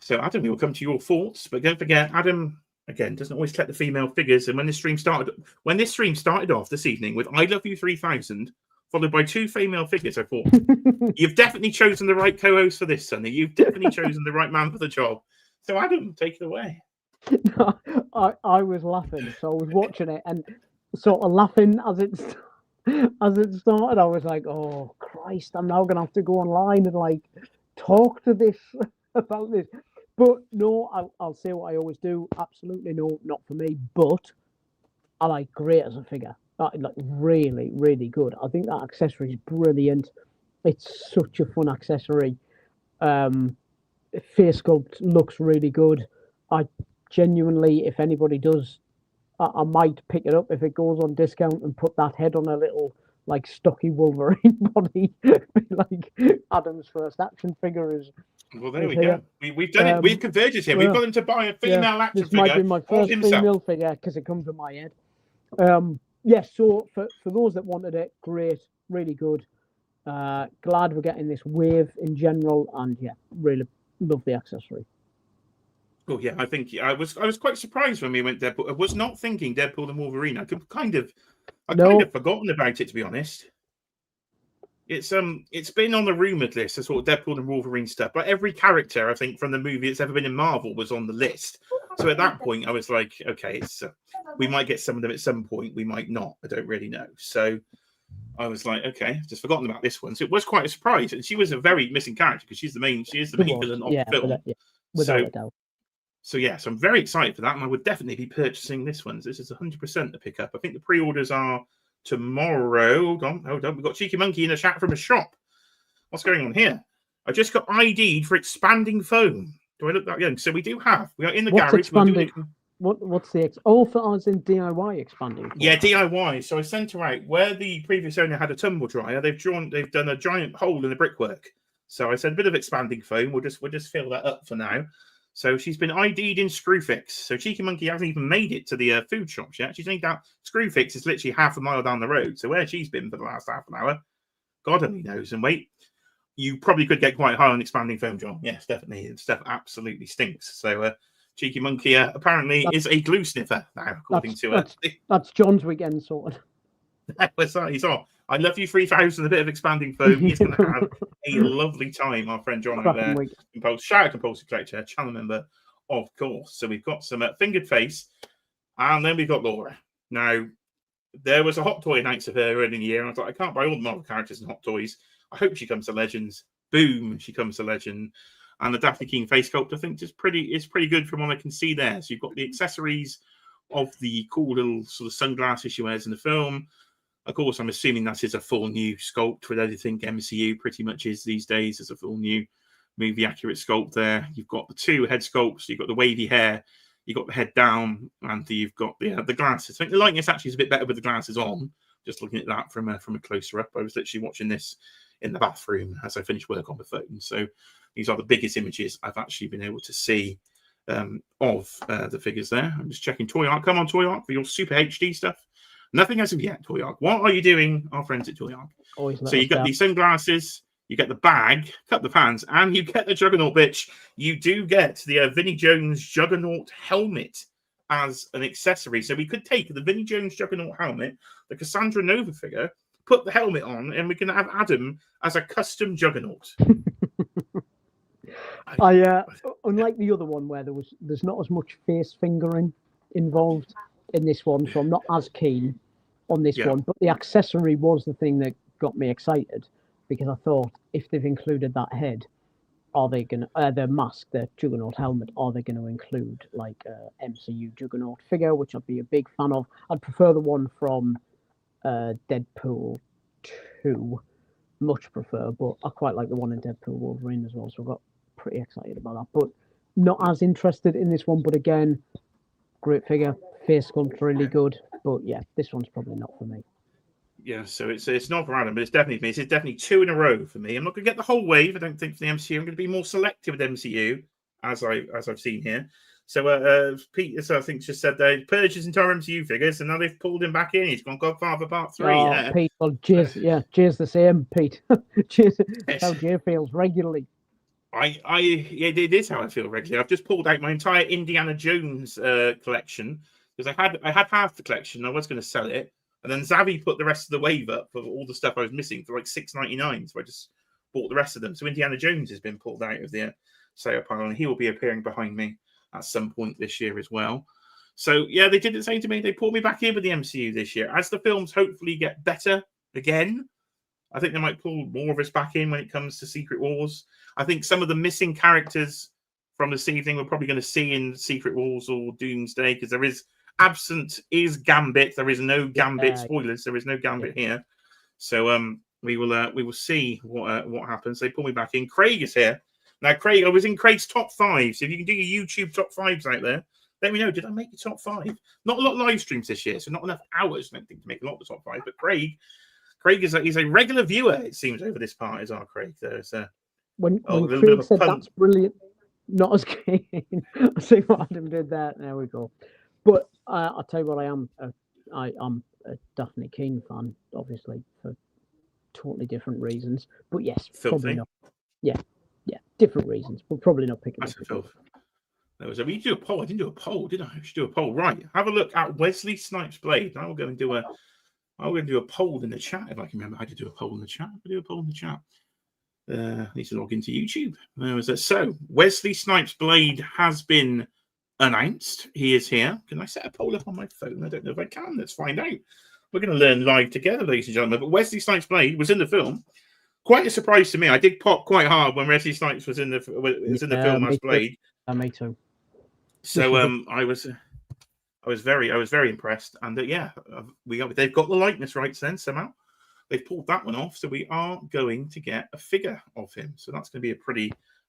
So Adam, we will come to your thoughts, but don't forget, Adam again doesn't always collect the female figures. And when this stream started off this evening with I Love You 3000, followed by 2 female figures, I thought you've definitely chosen the right co-host for this, Sonny. You've definitely chosen the right man for the job. So Adam, take it away. I was laughing, so I was watching it and sort of laughing as it started. I was like, "Oh Christ! I'm now gonna have to go online and like talk to this about this." But no, I'll say what I always do. Absolutely no, not for me. But I like great as a figure. Like really, really good. I think that accessory is brilliant. It's such a fun accessory. face sculpt looks really good. I genuinely, if anybody does, I might pick it up if it goes on discount and put that head on a little like stocky Wolverine body, like Adam's first action figure is. Well, there we here. go. We've done it. We've converged him. We've got him to buy a female action this figure. Might be my first female figure because it comes with my head. Yes, so for those that wanted it, great, really good. Glad we're getting this wave in general, and yeah, really love the accessory. Oh yeah, I think I was quite surprised when we went Deadpool. I was not thinking Deadpool and Wolverine. I kind of forgotten about it, to be honest. It's been on the rumored list, the sort of Deadpool and Wolverine stuff. But every character, I think, from the movie that's ever been in Marvel was on the list. So at that point, I was like, okay, we might get some of them at some point. We might not. I don't really know. So I was like, okay, just forgotten about this one. So it was quite a surprise. And she was a very missing character because she is the main villain of the film. Without a doubt. So yes, I'm very excited for that, and I would definitely be purchasing this one. This is 100% a pickup. I think the pre-orders are tomorrow. Hold on. We've got Cheeky Monkey in a chat from a shop. What's going on here? I just got ID'd for expanding foam. Do I look that young? So we are in the garage. Expanding? What's the for us in DIY expanding? Yeah, DIY. So I sent her out where the previous owner had a tumble dryer. They've done a giant hole in the brickwork. So I said a bit of expanding foam. We'll just fill that up for now. So she's been ID'd in Screwfix. So Cheeky Monkey hasn't even made it to the food shops yet. She's only down. Screwfix is literally half a mile down the road. So where she's been for the last half an hour, God only knows. And wait, you probably could get quite high on expanding foam, John. Yes, definitely. The stuff absolutely stinks. So Cheeky Monkey apparently is a glue sniffer now, according to that's John's weekend sorted. He's off. I love you 3000, a bit of expanding foam. He's going to have a lovely time, our friend John over there. Shout out Compulsive Collector, channel member, of course. So we've got some fingered face, and then we've got Laura. Now, there was a Hot Toy announced of her earlier in the year, and I thought, I can't buy all the Marvel characters and Hot Toys. I hope she comes to Legends. Boom, she comes to Legend. And the Daphne Keane face sculpt, I think, is pretty good from what I can see there. So you've got the accessories of the cool little sort of sunglasses she wears in the film. Of course, I'm assuming that is a full new sculpt with everything MCU pretty much is these days. There's a full new movie accurate sculpt there. You've got the two head sculpts. You've got the wavy hair. You've got the head down, and you've got the glasses. I think the likeness actually is a bit better with the glasses on. Just looking at that from a closer up. I was literally watching this in the bathroom as I finished work on the phone. So these are the biggest images I've actually been able to see of the figures there. I'm just checking Toy Ark. Come on, Toy Ark, for your super HD stuff. Nothing as of yet, Toy Ark. What are you doing, our friends at Toy Ark? So you got these sunglasses, you get the bag, cut the pants, and you get the Juggernaut bitch. You do get the Vinnie Jones Juggernaut helmet as an accessory. So we could take the Vinnie Jones Juggernaut helmet, the Cassandra Nova figure, put the helmet on, and we can have Adam as a custom Juggernaut. Unlike the other one where there's not as much face fingering involved in this one, so I'm not as keen on this one. But the accessory was the thing that got me excited because I thought if they've included that head, are they gonna the mask, the Juggernaut helmet? Are they going to include like a MCU Juggernaut figure, which I'd be a big fan of? I'd prefer the one from Deadpool 2, much prefer, but I quite like the one in Deadpool Wolverine as well. So I got pretty excited about that, but not as interested in this one. But again, great figure, face sculpt really good. But yeah, this one's probably not for me. Yeah, so it's not for Adam, but it's definitely for me. It's definitely 2 in a row for me. I'm not going to get the whole wave, I don't think, for the MCU. I'm going to be more selective with MCU, as I've seen here. So Pete, I think, just said they purchased entire MCU figures, and now they've pulled him back in. He's gone Godfather Part 3. Oh, yeah. Pete, well, Jay's the same, Pete. Jay's how Jay feels regularly. It is how I feel regularly. I've just pulled out my entire Indiana Jones collection because I had half the collection. I was going to sell it. And then Zavi put the rest of the wave up for all the stuff I was missing for like $6.99. So I just bought the rest of them. So Indiana Jones has been pulled out of the sale pile, and he will be appearing behind me at some point this year as well. So yeah, they did the same to me. They pulled me back in with the MCU this year. As the films hopefully get better again, I think they might pull more of us back in when it comes to Secret Wars. I think some of the missing characters from this evening we're probably going to see in Secret Wars or Doomsday, because there is absent is Gambit. There is no Gambit spoilers. There is no Gambit here. So we will see what happens. They pull me back in. Craig is here. Now, Craig, I was in Craig's top 5. So if you can do your YouTube top 5s out there, let me know. Did I make the top 5? Not a lot of live streams this year, so not enough hours, I don't think, to make a lot of the top 5. But Craig is he's a regular viewer, it seems, over this part, is our Craig. There's when Craig said that's brilliant, not as keen. I see what Adam did there. There we go. But I'll tell you what, I'm a Daphne Keane fan, obviously, for totally different reasons. But yes, probably not. Yeah, different reasons. But probably not picking up. We do a poll. I didn't do a poll, did I? I should do a poll. Right. Have a look at Wesley Snipes Blade. I'm going to do a poll in the chat if I can remember how to do a poll in the chat. I'll do a poll in the chat. I need to log into YouTube. So Wesley Snipes Blade has been announced. He is here. Can I set a poll up on my phone? I don't know if I can. Let's find out. We're going to learn live together, ladies and gentlemen. But Wesley Snipes Blade was in the film. Quite a surprise to me. I did pop quite hard when Wesley Snipes was in the film as Blade. Me too. So I was very impressed, and they've got the likeness rights then somehow. They've pulled that one off, so we are going to get a figure of him. So that's going to be a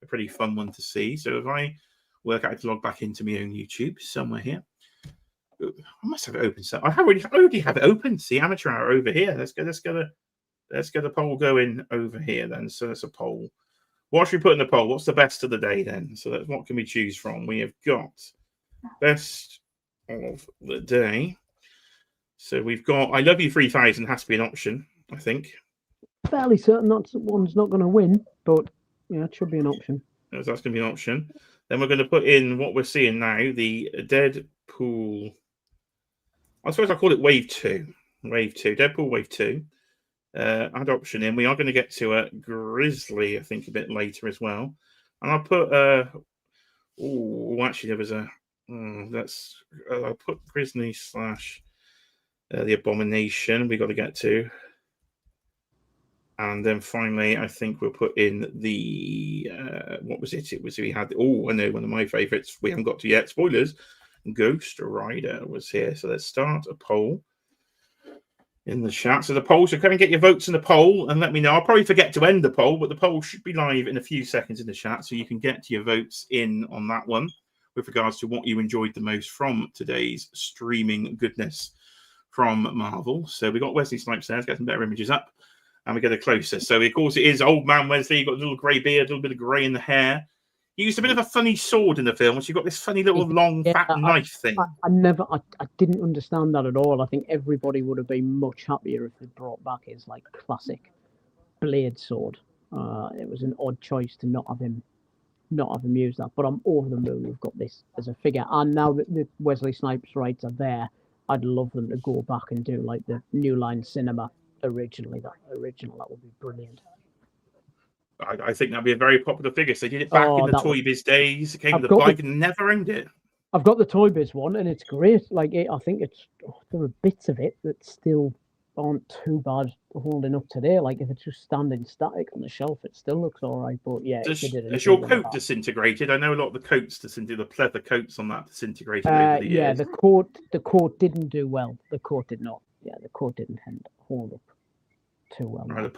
pretty fun one to see. So if I work out to log back into my own YouTube somewhere here, I must have it open. So I already have it open. See, amateur hour over here. Let's get a poll going over here then. So that's a poll. What should we put in the poll? What's the best of the day then? So that's what can we choose from? We have got best of the day. So we've got I Love You 3000 has to be an option, I think. Fairly certain that one's not going to win, but yeah, it should be an option. That's going to be an option. Then we're going to put in what we're seeing now, the Deadpool. I suppose I'll call it Wave 2. Deadpool Wave 2. Add option in. We are going to get to a Grizzly, I think, a bit later as well. And I'll put actually there was a I'll put Grizzly / the Abomination we got to get to. And then finally, I think we'll put in the what was it? It was we had I know one of my favorites we haven't got to yet. Spoilers. Ghost Rider was here. So let's start a poll in the chat. So the poll, so come and get your votes in the poll and let me know. I'll probably forget to end the poll, but the poll should be live in a few seconds in the chat, so you can get your votes in on that one with regards to what you enjoyed the most from today's streaming goodness from Marvel. So we got Wesley Snipes there. Let's get some better images up and we get a closer. So of course it is old man Wesley. You've got a little grey beard, a little bit of grey in the hair. He used a bit of a funny sword in the film, which you've got this funny little long fat knife thing. I didn't understand that at all. I think everybody would have been much happier if they brought back his like classic blade sword. It was an odd choice to not have him use that. But I'm over the moon we've got this as a figure. And now that the Wesley Snipes rights are there, I'd love them to go back and do like the New Line Cinema original. That would be brilliant. I think that'd be a very popular figure. So they did it back in the Toy Biz days. It came with the bike and never owned it. I've got the Toy Biz one and it's great. Like I think there are bits of it that still aren't too bad holding up today. Like if it's just standing static on the shelf, it still looks all right. But yeah, is your coat disintegrated? I know a lot of the coats disintegrated. The pleather coats on that disintegrated over the years. The coat didn't do well. The coat did not. Yeah, the coat didn't hold up too well. Right, the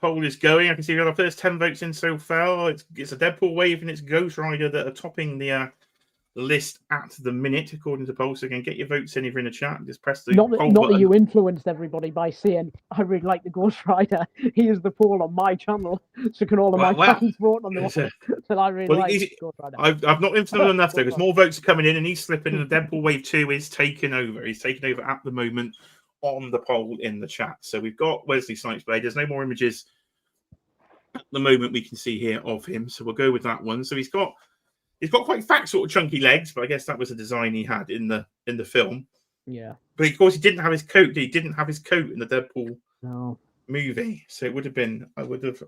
poll is going. I can see we got our first 10 votes in so far. It's a Deadpool Wave and it's Ghost Rider that are topping the list at the minute, according to poll. So again, get your votes in if you're in the chat. Just press the poll button. Not that you influenced everybody by saying I really like the Ghost Rider. He is the poll on my channel, so can all of my fans vote on the one that I really like. Ghost Rider. I've not influenced him enough though, because more votes are coming in, and he's slipping. And the Deadpool Wave 2 is taking over. He's taking over at the moment on the poll in the chat. So we've got Wesley Snipes Blade. There's no more images at the moment we can see here of him, so we'll go with that one. So he's got quite fat, sort of chunky legs, but I guess that was a design he had in the film. Yeah. But of course, he didn't have his coat. He didn't have his coat in the Deadpool movie, so it would have been. I would have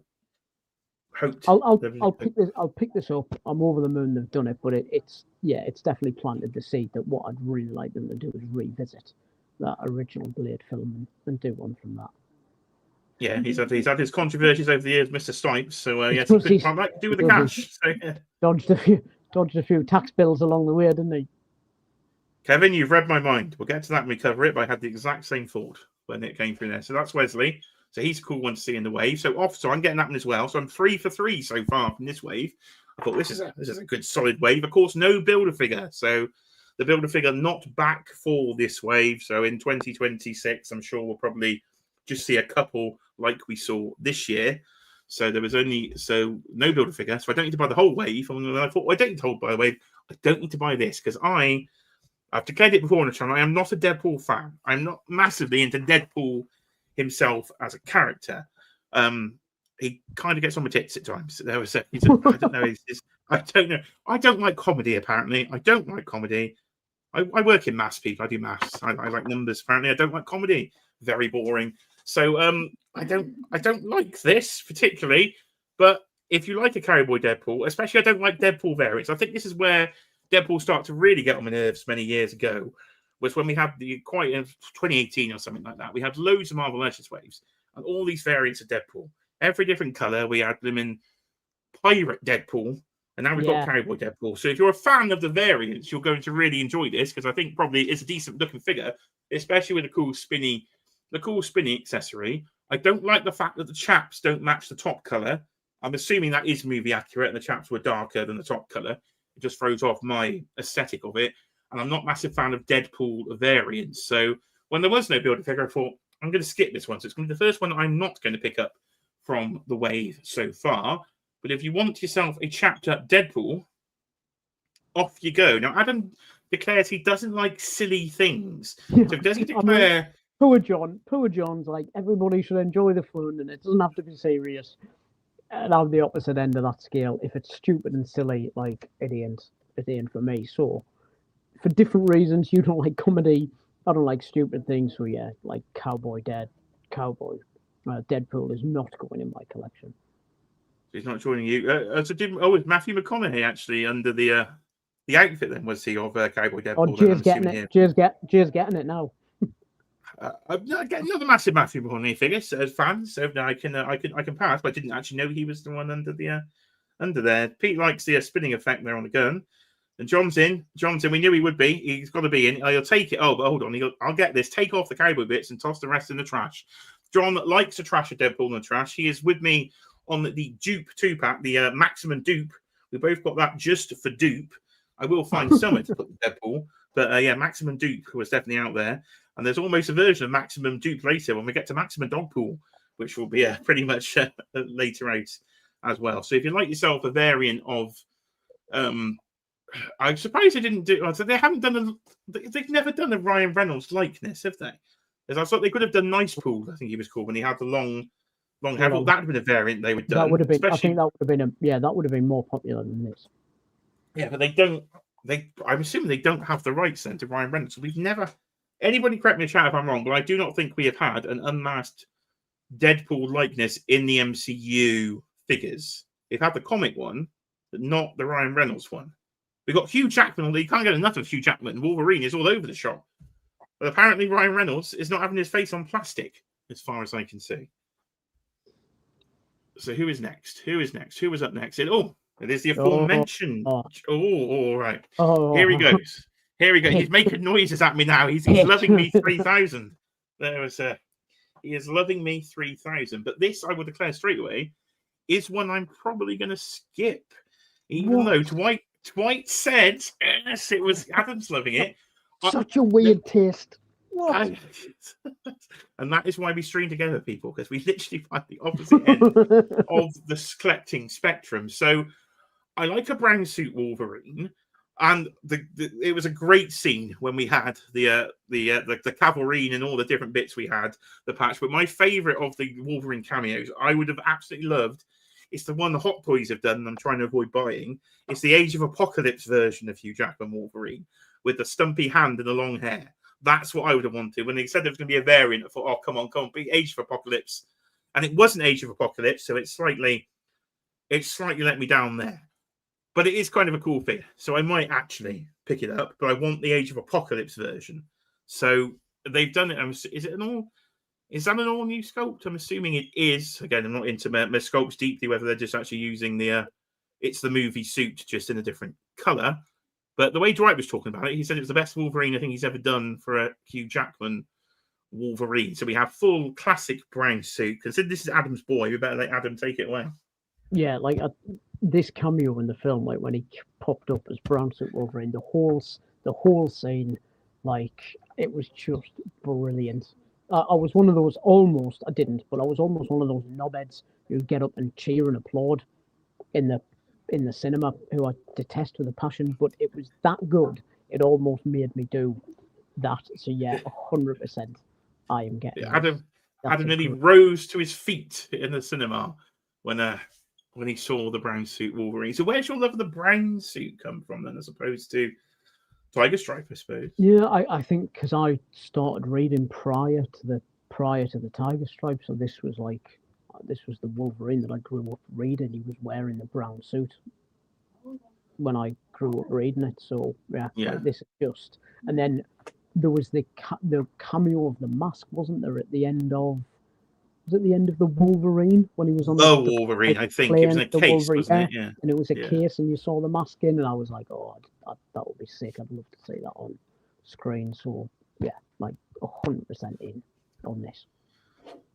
hoped. I'll pick this up. I'm over the moon they've done it, but it's definitely planted the seed that what I'd really like them to do is revisit that original Blade film and do one from that. Yeah, he's had his controversies over the years, Mr. Snipes. So yes, he couldn't like to do with the cash. So, yeah. Dodged a few tax bills along the way, didn't he? Kevin, you've read my mind. We'll get to that when we cover it, but I had the exact same thought when it came through there. So that's Wesley. So he's a cool one to see in the wave. So I'm getting that one as well. So I'm 3 for 3 so far from this wave. I thought this is a good solid wave. Of course, no builder figure. So the builder figure not back for this wave. So in 2026, I'm sure we'll probably just see a couple like we saw this year. So there was no builder figure. So I don't need to buy the whole wave. And I thought, well, I don't need to buy the wave. I don't need to buy this because I've declared it before on the channel. I am not a Deadpool fan. I'm not massively into Deadpool himself as a character. He kind of gets on my tits at times. I don't know. I don't know. I don't like comedy. Apparently, I don't like comedy. I work in maths, people. I do maths. I like numbers. Apparently, I don't like comedy. Very boring. So I don't like this particularly. But if you like a Cowboy Deadpool, especially I don't like Deadpool variants. I think this is where Deadpool started to really get on my nerves many years ago. Was when we had in 2018 or something like that. We had loads of Marvel Legends waves and all these variants of Deadpool. Every different color. We had them in Pirate Deadpool, and now we've got Cowboy Deadpool. So if you're a fan of the variants, you're going to really enjoy this because I think probably it's a decent looking figure, especially with the cool spinny accessory. I don't like the fact that the chaps don't match the top color. I'm assuming that is movie accurate, and the chaps were darker than the top color. It just throws off my aesthetic of it. And I'm not a massive fan of Deadpool variants. So when there was no builder figure, I thought, I'm going to skip this one. So it's going to be the first one that I'm not going to pick up from the wave so far. But if you want yourself a chapped up Deadpool, off you go. Now, Adam declares he doesn't like silly things. So does he declare... Poor John's like, everybody should enjoy the fun and it doesn't have to be serious. And I'm the opposite end of that scale. If it's stupid and silly, like, it ain't for me. So... for different reasons, you don't like comedy. I don't like stupid things. So yeah, like Deadpool is not going in my collection. He's not joining you. Was Matthew McConaughey actually under the outfit then? Was he of Cowboy Deadpool? Oh, Jay's getting it. Jay's getting it now. I'm getting another massive Matthew McConaughey figure as fans, so I can pass. But I didn't actually know he was the one under there. Pete likes the spinning effect there on the gun. And John's in. We knew he would be. He's got to be in. He'll take it. Oh, but hold on. I'll get this. Take off the cowboy bits and toss the rest in the trash. John likes to trash a Deadpool in the trash. He is with me on the dupe 2-pack, the maximum dupe. We both got that just for dupe. I will find somewhere to put the Deadpool. But yeah, maximum dupe was definitely out there. And there's almost a version of maximum dupe later when we get to maximum Dogpool, which will be pretty much later out as well. So if you like yourself a variant of... I'm surprised they didn't do. So they haven't done they've never done a Ryan Reynolds likeness, have they? Because I thought they could have done Nice Pool. I think he was called when he had the long hair. That would have been a variant they would done. That would have been. I think that would have been that would have been more popular than this. Yeah, but they don't. I'm assuming they don't have the rights then to Ryan Reynolds. So we've never. Anybody correct me in chat if I'm wrong, but I do not think we have had an unmasked Deadpool likeness in the MCU figures. We've had the comic one, but not the Ryan Reynolds one. We've got Hugh Jackman. You can't get enough of Hugh Jackman. Wolverine is all over the shop. But apparently Ryan Reynolds is not having his face on plastic, as far as I can see. So who is next? Who was up next? It is the aforementioned. All right. Here he goes. He's making noises at me now. He's loving me 3,000. He is loving me 3,000. But this, I will declare straight away, is one I'm probably going to skip. Even though Dwight said, yes, it was Adam's loving it. Such a weird taste. What? And that is why we stream together, people, because we literally find the opposite end of the collecting spectrum. So I like a brown suit Wolverine, and it was a great scene when we had the cavalry and all the different bits we had, the patch. But my favorite of the Wolverine cameos, I would have absolutely loved. It's the one the Hot Toys have done, and I'm trying to avoid buying. It's the Age of Apocalypse version of Hugh Jackman Wolverine with the stumpy hand and the long hair. That's what I would have wanted. When they said there was going to be a variant, I thought, oh, come on, be Age of Apocalypse. And it wasn't Age of Apocalypse, so it slightly let me down there. But it is kind of a cool figure, so I might actually pick it up, but I want the Age of Apocalypse version. So they've done it. Is that an all-new sculpt? I'm assuming it is. Again, I'm not into my sculpts deeply, whether they're just actually using it's the movie suit, just in a different colour. But the way Dwight was talking about it, he said it was the best Wolverine I think he's ever done for a Hugh Jackman Wolverine. So we have full classic brown suit. Consider this is Adam's boy. We better let Adam take it away. Yeah, like this cameo in the film, like when he popped up as brown suit Wolverine, the whole scene, like it was just brilliant. I was one of those almost, I didn't, but I was almost one of those knobheads who get up and cheer and applaud in the cinema, who I detest with a passion. But it was that good, it almost made me do that. So yeah, 100%, I am getting. Adam nearly great... rose to his feet in the cinema when he saw the brown suit Wolverine. So where's your love of the brown suit come from then, as opposed to Tiger Stripe, I suppose? Yeah, I think because I started reading prior to the Tiger Stripe, so this was the Wolverine that I grew up reading. He was wearing the brown suit when I grew up reading it. So yeah. Like, this is just. And then there was the cameo of the mask, wasn't there, at the end of? Was it the end of the Wolverine when he was on the Wolverine? I think it was in a case, wasn't it? Yeah. And it was a case, and you saw the mask in, and I was like, oh, that would be sick. I'd love to see that on screen. So yeah, like 100% in on this.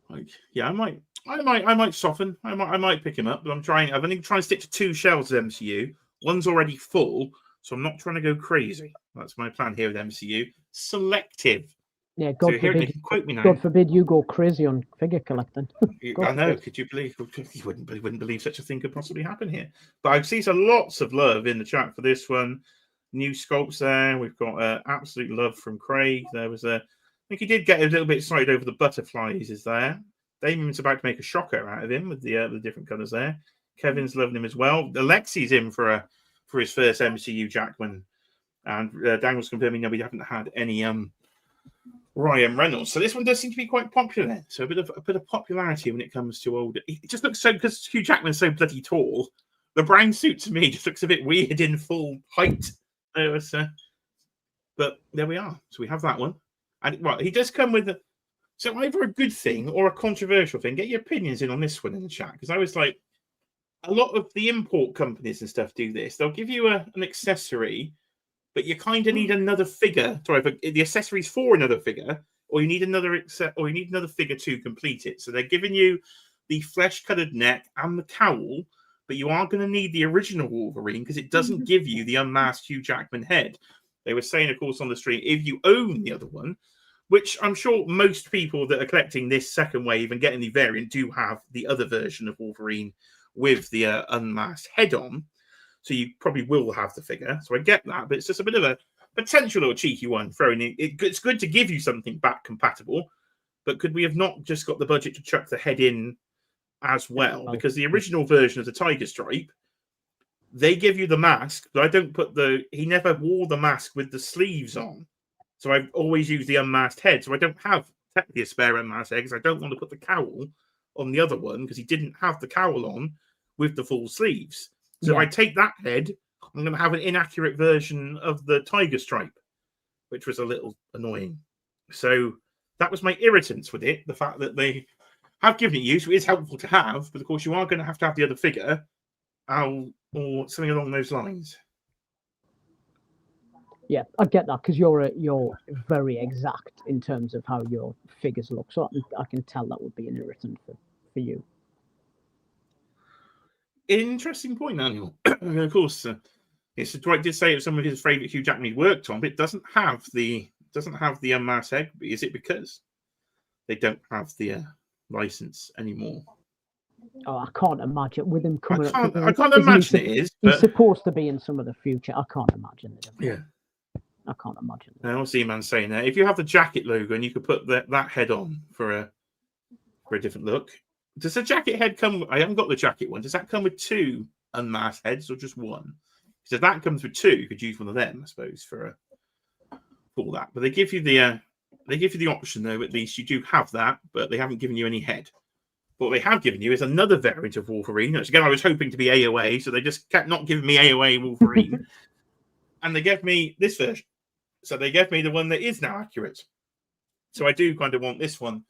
Like, yeah, I might soften. I might pick him up, but I'm only trying to stick to 2 shelves of MCU. One's already full, so I'm not trying to go crazy. That's my plan here with MCU. Selective. Yeah, God forbid you go crazy on figure collecting. I know. Could you believe? You wouldn't believe such a thing could possibly happen here. But I see some lots of love in the chat for this one. New sculpts there. We've got absolute love from Craig. There was I think he did get a little bit excited over the butterflies. Is there? Damien's about to make a shocker out of him with the different colours there. Kevin's loving him as well. Alexi's in for his first MCU Jackman, and Dan was confirming that we haven't had any Ryan Reynolds. So this one does seem to be quite popular. So a bit of popularity when it comes to older. It just looks so, because Hugh Jackman's so bloody tall. The brown suit to me just looks a bit weird in full height. But there we are. So we have that one, and he does come with so either a good thing or a controversial thing. Get your opinions in on this one in the chat, because I was like, a lot of the import companies and stuff do this. They'll give you an accessory, but you kind of need another figure to either the accessories for another figure, or you need another figure to complete it. So they're giving you the flesh-colored neck and the cowl, but you are going to need the original Wolverine because it doesn't give you the unmasked Hugh Jackman head. They were saying, of course, on the stream, if you own the other one, which I'm sure most people that are collecting this second wave and getting the variant do have the other version of Wolverine with the unmasked head on. So you probably will have the figure. So I get that, but it's just a bit of a potential little cheeky one thrown in. It's good to give you something back compatible, but could we have not just got the budget to chuck the head in as well? Because the original version of the Tiger Stripe, they give you the mask, but I don't he never wore the mask with the sleeves on. So I've always used the unmasked head. So I don't have technically a spare unmasked head, because I don't want to put the cowl on the other one, because he didn't have the cowl on with the full sleeves. So if I take that head, I'm going to have an inaccurate version of the Tiger Stripe, which was a little annoying. So that was my irritants with it. The fact that they have given it you, so it is helpful to have, but of course you are going to have the other figure or something along those lines. Yeah, I get that, because you're very exact in terms of how your figures look. So I can tell that would be an irritant for you. Interesting point, Daniel. Of course, Dwight did say it was some of his favourite Hugh Jackman he worked on, but it doesn't have the unmasked head. Is it because they don't have the license anymore? Oh, I can't imagine with him coming. I can't imagine it is. He's supposed to be in some of the future. I can't imagine it. Yeah, I can't imagine. I see a man saying that if you have the jacket logo and you could put that head on for a different look. Does the jacket head come? I haven't got the jacket one. Does that come with 2 unmasked heads or just 1? So if that comes with 2, you could use one of them, I suppose, for that. But they give you the option though. At least you do have that, but they haven't given you any head. What they have given you is another variant of Wolverine. Which again, I was hoping to be AOA, so they just kept not giving me AOA Wolverine, and they gave me this version. So they gave me the one that is now accurate. So I do kind of want this one,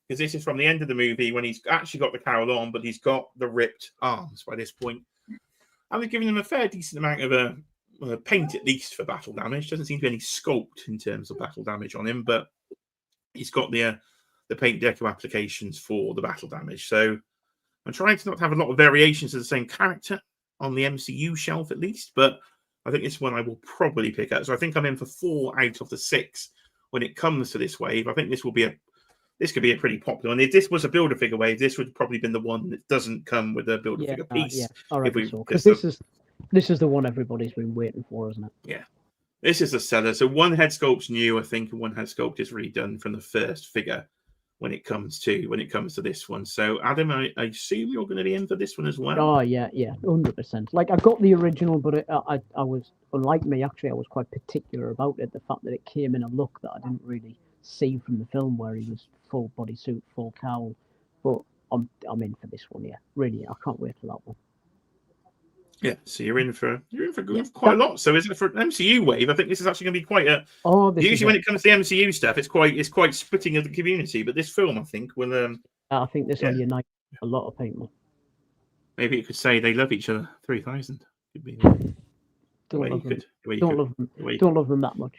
because this is from the end of the movie when he's actually got the cowl on, but he's got the ripped arms by this point. And they've given him a fair decent amount of paint, at least, for battle damage. Doesn't seem to be any sculpt in terms of battle damage on him, but he's got the paint deco applications for the battle damage. So I'm trying to not have a lot of variations of the same character on the MCU shelf, at least. But I think this one I will probably pick up. So I think I'm in for 4 out of the 6 when it comes to this wave. I think this will be this could be a pretty popular one. If this was a Build-A-Figure wave, this would probably been the one that doesn't come with a Build-A-Figure piece. Yeah, I reckon so. Because this is the one everybody's been waiting for, isn't it? Yeah. This is a seller. So one head sculpt's new, I think, and one head sculpt is redone from the first figure when it comes to this one. So Adam, I assume you're going to be in for this one as well. Oh yeah, 100%. Like I got the original, but I was, unlike me, actually, I was quite particular about it. The fact that it came in a look that I didn't really see from the film, where he was full bodysuit, full cowl. But I'm in for this one. Yeah, really, I can't wait for that one. Yeah, so you're in for quite a lot. So is it for an MCU wave? I think this is actually going to be quite a. Usually, when it comes to the MCU stuff, it's quite splitting of the community. But this film, I think, will. I think this will unite a lot of people. Maybe you could say they love each other. 3,000 could be. Don't love them that much.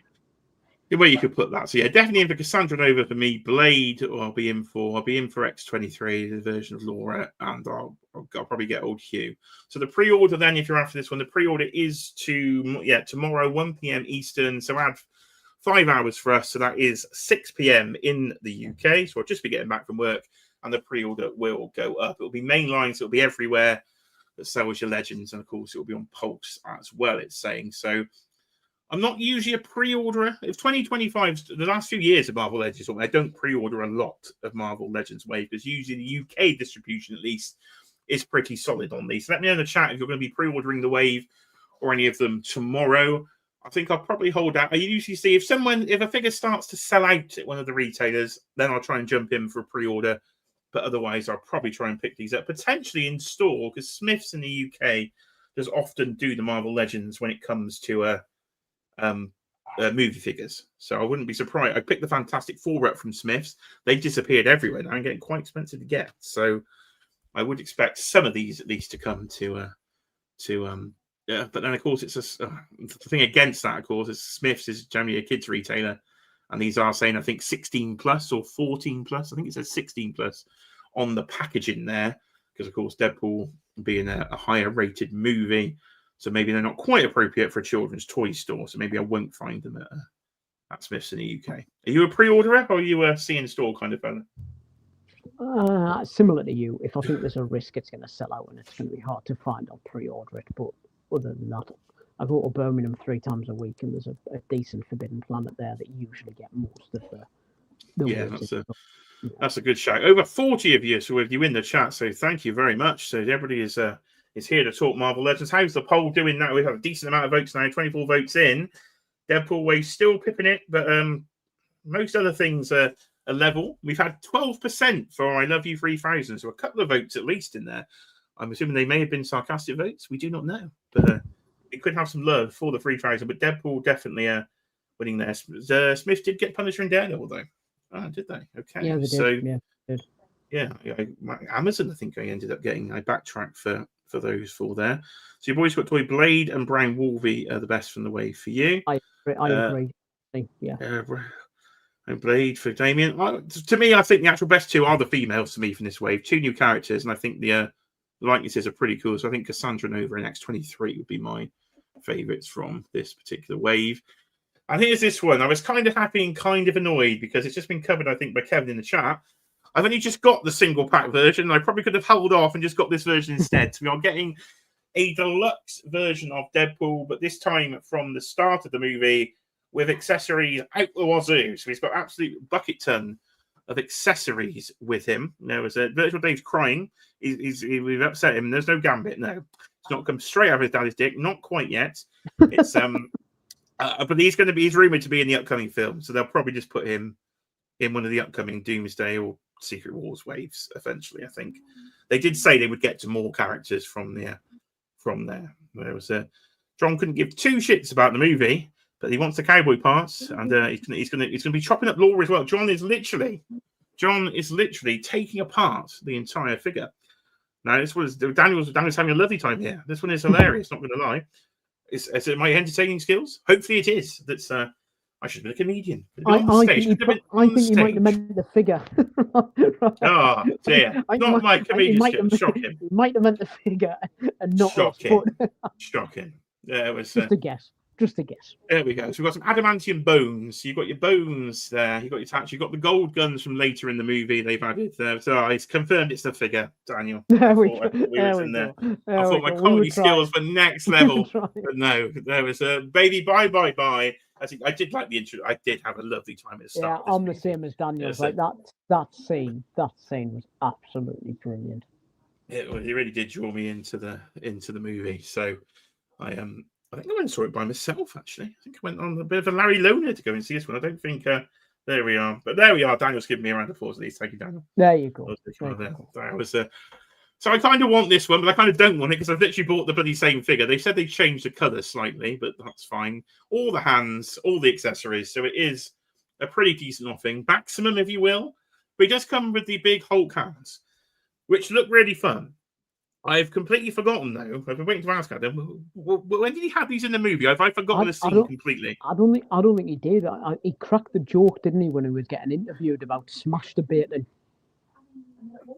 The way you could put that. So yeah, definitely in for Cassandra Nova for me. Blade, or I'll be in for X23, the version of Laura, and I'll probably get Old Hugh. So the pre-order then, if you're after this one, the pre-order is tomorrow 1 p.m. Eastern. So add 5 hours for us. So that is 6 p.m. in the UK. So I'll just be getting back from work, and the pre-order will go up. It'll be mainline, so it'll be everywhere that sells your Legends, and of course it'll be on Pulse as well. It's saying so. I'm not usually a pre-orderer. If 2025, the last few years of Marvel Legends, I don't pre-order a lot of Marvel Legends Wave, because usually the UK distribution, at least, is pretty solid on these. So let me know in the chat if you're going to be pre-ordering the Wave or any of them tomorrow. I think I'll probably hold out. I usually see if a figure starts to sell out at one of the retailers, then I'll try and jump in for a pre-order. But otherwise, I'll probably try and pick these up, potentially in store, because Smiths in the UK does often do the Marvel Legends when it comes to movie figures. So I wouldn't be surprised. I picked the Fantastic Four up from Smiths. They disappeared everywhere now and getting quite expensive to get. So I would expect some of these at least to come but then of course it's the thing against that, of course, is Smiths is generally a kids retailer, and these are saying I think 16 plus or 14 plus. I think it says 16 plus on the packaging there, because of course Deadpool being a higher rated movie. So maybe they're not quite appropriate for a children's toy store. So maybe I won't find them at Smiths in the UK. Are you a pre-orderer, or are you a see-in-store kind of fella? Similar to you. If I think there's a risk it's going to sell out and it's going to be hard to find, I'll pre-order it. But other than that, I go to Birmingham 3 times a week, and there's a decent Forbidden Planet there that usually get most of the that's a good shout. Over 40 of you so with you in the chat, so thank you very much. So everybody is here to talk Marvel Legends. How's the poll doing now? We have a decent amount of votes now, 24 votes in. Deadpool Wave still pipping it, but most other things are level. We've had 12% for I Love You 3000, so a couple of votes at least in there. I'm assuming they may have been sarcastic votes. We do not know, but it could have some love for the 3000. But Deadpool definitely winning there. Smith did get Punisher and Daredevil though. Oh, did they? Okay. Yeah, they did. Yeah, Amazon, I think I ended up getting. I backtracked for those 4 there. So your boys got Toy Blade and Brown Wolvie are the best from the wave for you. I agree. Yeah. And Blade for Damien. To me, I think the actual best 2 are the females to me from this wave. 2 new characters, and I think the likenesses are pretty cool. So I think Cassandra Nova and X23 would be my favourites from this particular wave. And here's this one. I was kind of happy and kind of annoyed because it's just been covered, I think, by Kevin in the chat. I've only just got the single pack version. I probably could have held off and just got this version instead. So we are getting a deluxe version of Deadpool, but this time from the start of the movie with accessories out the wazoo. So he's got absolute bucket ton of accessories with him. There was Virtual Dave's crying. We've upset him. There's no Gambit. No, it's not come straight out of his daddy's dick. Not quite yet. It's but he's rumored to be in the upcoming film, so they'll probably just put him in one of the upcoming Doomsday or Secret Wars waves. Eventually, I think they did say they would get to more characters from there. There was John couldn't give 2 shits about the movie, but he wants the cowboy parts, and he's going to be chopping up Laura as well. John is literally taking apart the entire figure. Now this was Daniel's having a lovely time here. This one is hilarious. Not going to lie. Is it my entertaining skills? Hopefully it is. I should have been a comedian. I think you might have meant the figure. Oh dear! Not my comedian skill. Shocking. You might have meant the figure and not Shocking. us. Shocking. Yeah, it was just a guess. Just a guess. There we go. So we've got some adamantium bones. You've got your bones there. You've got your touch. You've got the gold guns from later in the movie they've added there. So it's confirmed it's the figure, Daniel. There we go. I thought my comedy skills were next level. But no, there was a baby bye. I think I did like the intro. I did have a lovely time at the start. Yeah, I'm the same as Daniel. Yes, like that scene was absolutely brilliant. It really did draw me into the movie. So I think I went and saw it by myself, actually. I think I went on a bit of a Larry Loner to go and see this one. I don't think... there we are. But there we are. Daniel's giving me a round of applause at least. Thank you, Daniel. There you go. That was so I kind of want this one, but I kind of don't want it because I've literally bought the bloody same figure. They said they changed the colour slightly, but that's fine. All the hands, all the accessories. So it is a pretty decent offering. Maximum, if you will. But it does come with the big Hulk hands, which look really fun. I've completely forgotten, though. I've been waiting to ask Adam. When did he have these in the movie? I've forgotten the scene completely. I don't think he did. He cracked the joke, didn't he, when he was getting interviewed about smash debating?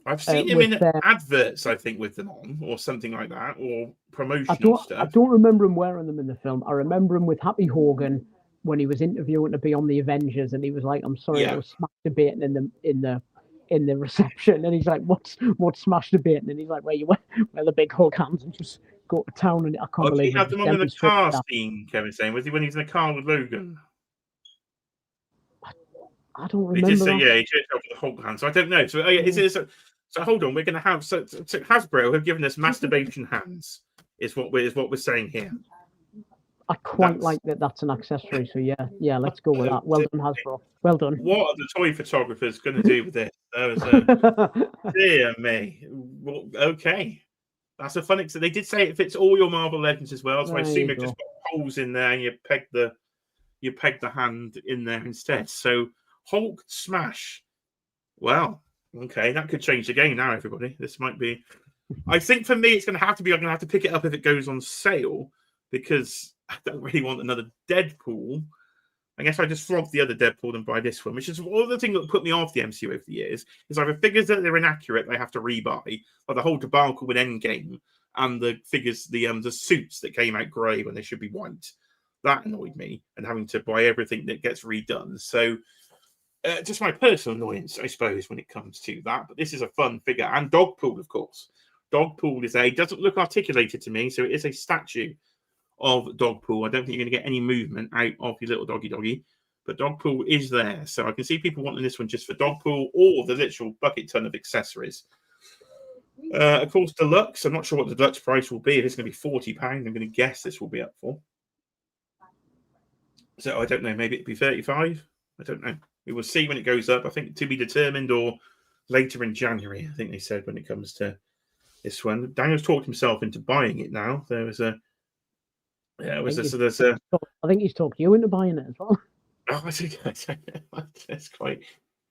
I've seen him in adverts, I think, with them on, or something like that, or promotional stuff. I don't remember him wearing them in the film. I remember him with Happy Hogan when he was interviewing to be on the Avengers, and he was like, "I'm sorry, I was smash debating in the reception," and he's like, "What's smash debating?" And he's like, "Where you wear the big Hulk hands and just go to town." And I can't believe he had them on in the car scene. Kevin's saying, was he when he's in the car with Logan? I don't remember. He changed out for the Hulk hands. So I don't know. So so hold on, we're going to have so Hasbro have given us masturbation hands. Is what we're saying here. I quite like that. That's an accessory. So yeah, let's go with that. Well done, Hasbro. Well done. What are the toy photographers going to do with this? Dear me. Well, okay, that's a fun. So they did say it fits all your Marvel Legends as well. So I assume they've just got holes in there, and you peg the hand in there instead. So Hulk smash. Well, okay, that could change the game now, everybody. This might be. I think for me, it's going to have to be. I'm going to have to pick it up if it goes on sale because I don't really want another Deadpool. I guess I just flog the other Deadpool and buy this one, which is one of the things that put me off the MCU over the years. Is either figures that they're inaccurate, they have to rebuy, like the whole debacle with Endgame and the figures, the suits that came out grey when they should be white. That annoyed me, and having to buy everything that gets redone. So. Just my personal annoyance, I suppose, when it comes to that. But this is a fun figure. And Dogpool, of course. Dogpool doesn't look articulated to me, so it is a statue of Dogpool. I don't think you're going to get any movement out of your little doggy. But Dogpool is there. So I can see people wanting this one just for Dogpool or the literal bucket ton of accessories. Of course, Deluxe. I'm not sure what the Deluxe price will be. If it's going to be £40, I'm going to guess this will be up for. So I don't know. Maybe it'd be 35. I don't know. We will see when it goes up. I think to be determined or later in January, I think they said when it comes to this one. Daniel's talked himself into buying it now. There was a... Yeah, I think he's talked you into buying it as well. Oh,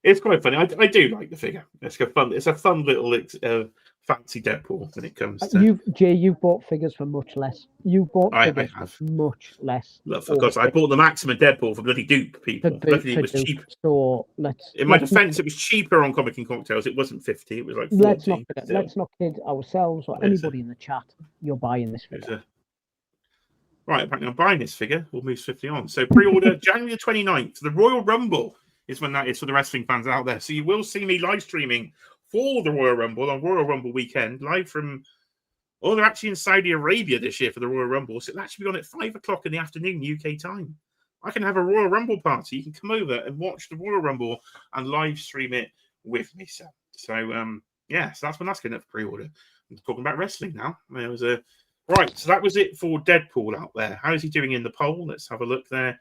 it's quite funny. I do like the figure. It's a fun little fancy Deadpool when it comes to... You've bought figures for much less. You've bought figures for much less. Look, of course, I bought the maximum Deadpool for bloody dupe, people. Luckily, it was cheap. So in my defense, it was cheaper on Comic and Cocktails. It wasn't 50. It was like 40. Let's not kid ourselves or anybody in the chat. You're buying this figure. Right, apparently I'm buying this figure. We'll move swiftly on. So pre-order January 29th. The Royal Rumble is when that is for the wrestling fans out there. So you will see me live streaming for the Royal Rumble on Royal Rumble weekend, live from... Oh, they're actually in Saudi Arabia this year for the Royal Rumble. So it'll actually be on at 5 o'clock in the afternoon, UK time. I can have a Royal Rumble party. You can come over and watch the Royal Rumble and live stream it with me, sir. So, so that's when that's getting up for pre-order. I'm talking about wrestling now. There was a... Right, so that was it for Deadpool out there. How is he doing in the poll? Let's have a look there.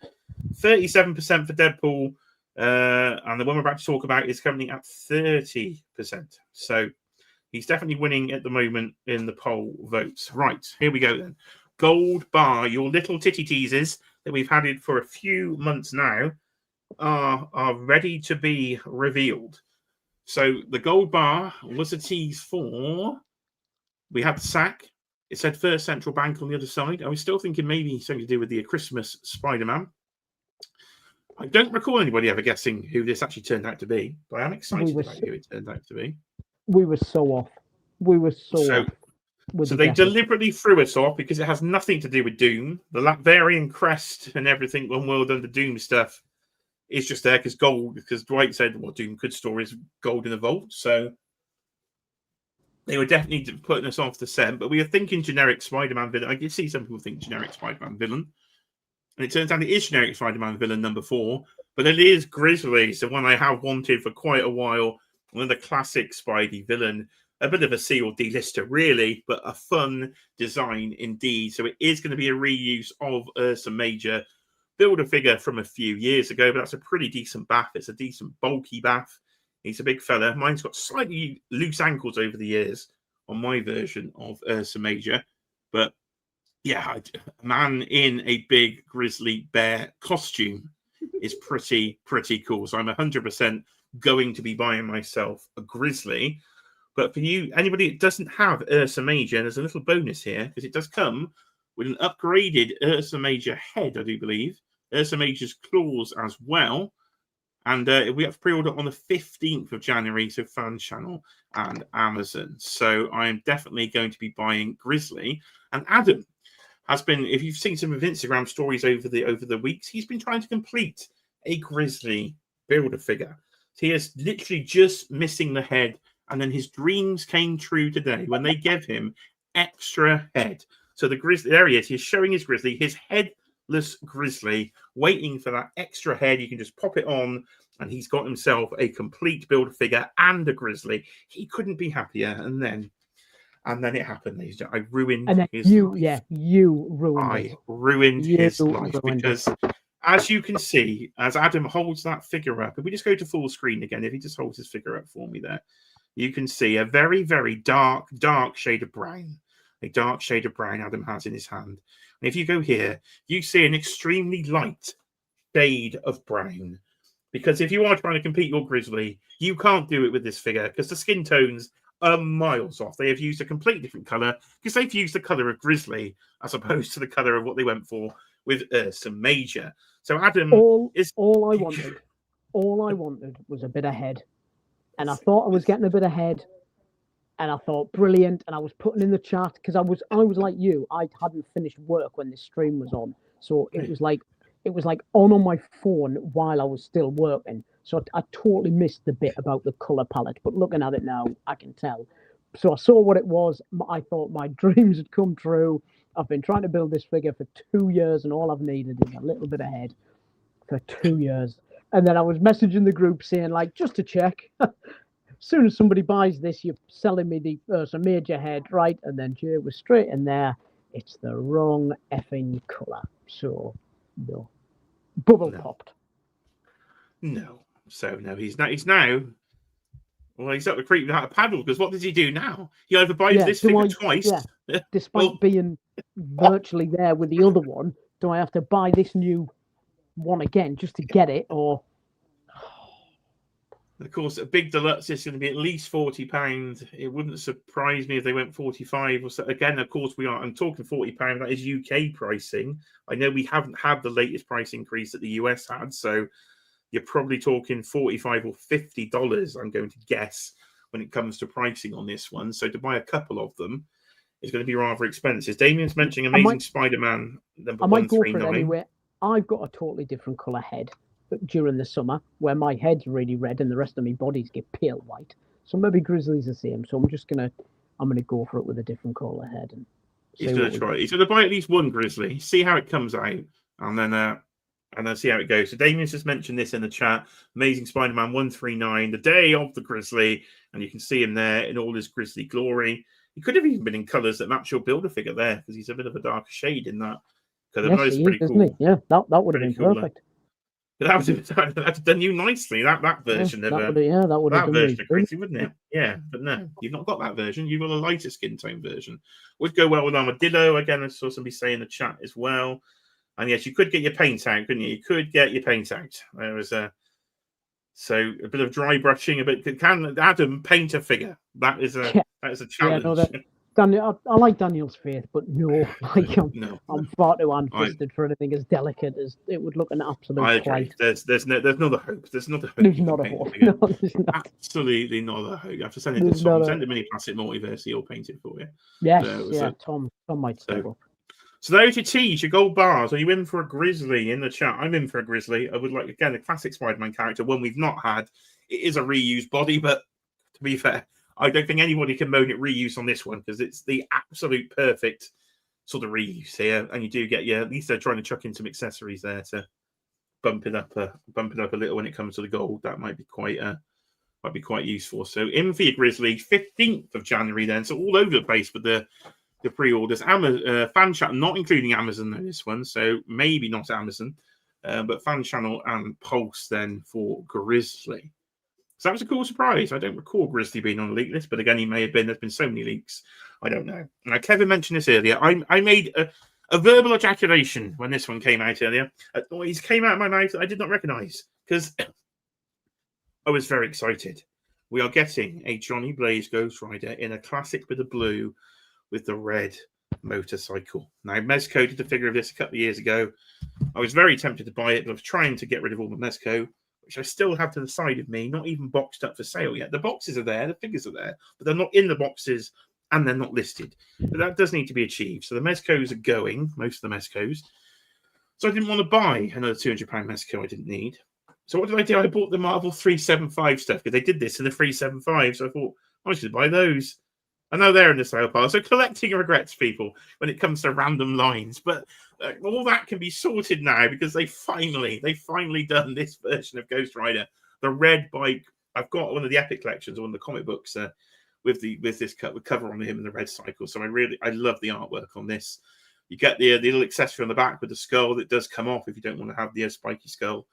37% for Deadpool. And the one we're about to talk about is currently at 30%. So he's definitely winning at the moment in the poll votes. Right, here we go then. Gold bar, your little titty teasers that we've had it for a few months now are ready to be revealed. So the gold bar was a tease for... We had the sack. It said First Central Bank on the other side. I was still thinking maybe something to do with the Christmas Spider-Man. I don't recall anybody ever guessing who this actually turned out to be, but I am excited about who it turned out to be. We were so off. We were so off. So they deliberately threw us off because it has nothing to do with Doom. The Latvarian crest and everything, One World Under Doom stuff, is just there because gold. Because Dwight said what Doom could store is gold in the vault. So they were definitely putting us off the scent. But we were thinking generic Spider-Man villain. I can see some people think generic Spider-Man villain, and it turns out it is generic Spider-Man villain number 4. But it is Grizzly, so one I have wanted for quite a while. One of the classic Spidey villain. A bit of a C or D lister, really, but a fun design indeed. So it is going to be a reuse of Ursa Major. Build-A-Figure from a few years ago, but that's a pretty decent bath. It's a decent bulky bath. He's a big fella. Mine's got slightly loose ankles over the years on my version of Ursa Major. But yeah, a man in a big grizzly bear costume is pretty cool. So I'm 100% going to be buying myself a grizzly. But for you, anybody that doesn't have Ursa Major, there's a little bonus here because it does come with an upgraded Ursa Major head, I do believe. Ursa Major's claws as well. And we have pre-order on the 15th of January, so Fan Channel and Amazon. So I am definitely going to be buying Grizzly. And Adam has been, if you've seen some of Instagram stories over the weeks, he's been trying to complete a Grizzly Build-A-Figure. So he is literally just missing the head. And then his dreams came true today when they gave him extra head. So the grizzly, there he is. He's showing his grizzly, his headless grizzly, waiting for that extra head. You can just pop it on, and he's got himself a complete Build-A-Figure and a grizzly. He couldn't be happier. And then it happened. I ruined his life. Yeah, you ruined it. I ruined his life because, as you can see, as Adam holds that figure up, if we just go to full screen again, if he just holds his figure up for me there. You can see a very, very dark shade of brown. A dark shade of brown Adam has in his hand. And if you go here, you see an extremely light shade of brown. Because if you are trying to compete your grizzly, you can't do it with this figure because the skin tones are miles off. They have used a completely different colour because they've used the colour of grizzly as opposed to the colour of what they went for with Ursa Major. So Adam all I wanted was a bit of head. And I thought I was getting a bit ahead, and I thought brilliant. And I was putting in the chat because I was like you. I hadn't finished work when this stream was on, so it was like on my phone while I was still working. So I totally missed the bit about the color palette. But looking at it now, I can tell. So I saw what it was. I thought my dreams had come true. I've been trying to build this figure for 2 years, and all I've needed is a little bit of head for 2 years. And then I was messaging the group saying, like, just to check, as soon as somebody buys this, you're selling me the Ursa Major head, right? And then Jay was straight in there. It's the wrong effing colour. So, no. Bubble popped. No. So, no, he's now. Well, he's up the creek without a paddle because what does he do now? He either buys this figure twice. Yeah. Despite being virtually there with the other one, do I have to buy this new one again just to get it, or of course a big deluxe is going to be at least £40. It wouldn't surprise me if they went 45 or so. Again, of course, I'm talking £40. That is UK pricing. I know we haven't had the latest price increase that the US had, so you're probably talking $45 or $50, I'm going to guess, when it comes to pricing on this one. So to buy a couple of them is going to be rather expensive. Damien's mentioning Amazing Spider-Man number 139. I might go for it anyway. I've got a totally different colour head during the summer where my head's really red and the rest of my bodies get pale white. So maybe Grizzly's the same. So I'm gonna go for it with a different colour head. And he's gonna try it. He's gonna buy at least one Grizzly, see how it comes out, and then see how it goes. So Damien's just mentioned this in the chat. Amazing Spider-Man 139, the day of the Grizzly, and you can see him there in all his Grizzly glory. He could have even been in colours that match your Build-A-Figure there because he's a bit of a darker shade in that. Yes, that is pretty cool. Yeah, that would have been perfect. That would have done you nicely. That version of that version of Chrissy, wouldn't it? Yeah, but no, you've not got that version. You've got a lighter skin tone version. Would go well with Armadillo. Again, I saw somebody say in the chat as well. And yes, you could get your paint out, couldn't you? You could get your paint out. There was a bit of dry brushing. Can Adam paint a figure? That is a challenge. Daniel, I like Daniel's faith, but no, like No, I'm far too hand-fisted for anything as delicate as it would look an absolute I agree. plight. There's not a hope. There's not a hope. There's you not a can paint hope. the figure. No, there's not. Absolutely not a hope. You have to send it to There's Tom. not a- Send him any plastic multiverse. He'll paint it for you. Yes, So- yeah, so- Tom might step up. So those your teas, your gold bars. Are you in for a Grizzly in the chat? I'm in for a Grizzly. I would like, again, a classic Spider-Man character, one we've not had. It is a reused body, but to be fair, I don't think anybody can moan at reuse on this one because it's the absolute perfect sort of reuse here. And you do get, at least they're trying to chuck in some accessories there to bump it up a little when it comes to the gold. That might be quite useful. So in for your Grizzly, 15th of January then. So all over the place with the pre-orders. Fan Channel, not including Amazon though, this one, so maybe not Amazon, but Fan Channel and Pulse then for Grizzly. So that was a cool surprise. I don't recall Grizzly being on the leak list, but again, he may have been. There's been so many leaks. I don't know. Now, Kevin mentioned this earlier. I made a verbal ejaculation when this one came out earlier. A noise came out of my mouth that I did not recognise because I was very excited. We are getting a Johnny Blaze Ghost Rider in a classic bit of blue with the red motorcycle. Now, Mezco did the figure of this a couple of years ago. I was very tempted to buy it, but I was trying to get rid of all my Mezco, which I still have to the side of me, not even boxed up for sale yet. The boxes are there, the figures are there, but they're not in the boxes and they're not listed. But that does need to be achieved. So the Mezcos are going, most of the Mezcos. So I didn't want to buy another £200 Mezco I didn't need. So what did I do? I bought the Marvel 375 stuff because they did this in the 375. So I thought, I should buy those. I know they're in the sale pile. So collecting regrets, people, when it comes to random lines. But all that can be sorted now because they finally done this version of Ghost Rider, the red bike. I've got one of the Epic collections, one of the comic books with this cover on him in the red cycle. So I love the artwork on this. You get the little accessory on the back with the skull that does come off if you don't want to have the spiky skull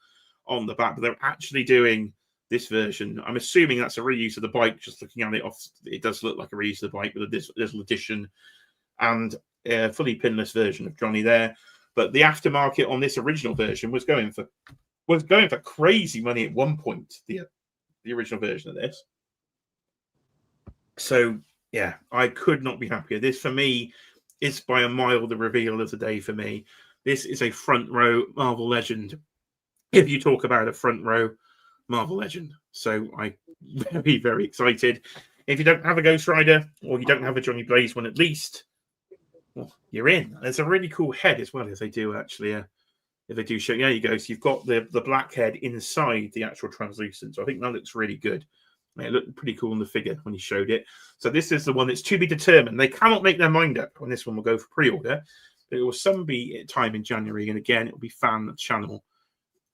on the back. But they're actually doing this version. I'm assuming that's a reuse of the bike. Just looking at it off, it does look like a reuse of the bike with this little addition and a fully pinless version of Johnny there. But the aftermarket on this original version was going for crazy money at one point. The original version of this. So yeah, I could not be happier. This for me is by a mile the reveal of the day for me. This is a front row Marvel legend. If you talk about a front row Marvel legend. So I'm very, very excited. If you don't have a Ghost Rider or you don't have a Johnny Blaze one, at least, well, you're in. There's a really cool head as well if they do actually. If they do show, there you go. So you've got the black head inside the actual translucent. So I think that looks really good. It looked pretty cool on the figure when he showed it. So this is the one that's to be determined. They cannot make their mind up when this one will go for pre-order. There will some be time in January, and again, it will be Fan Channel.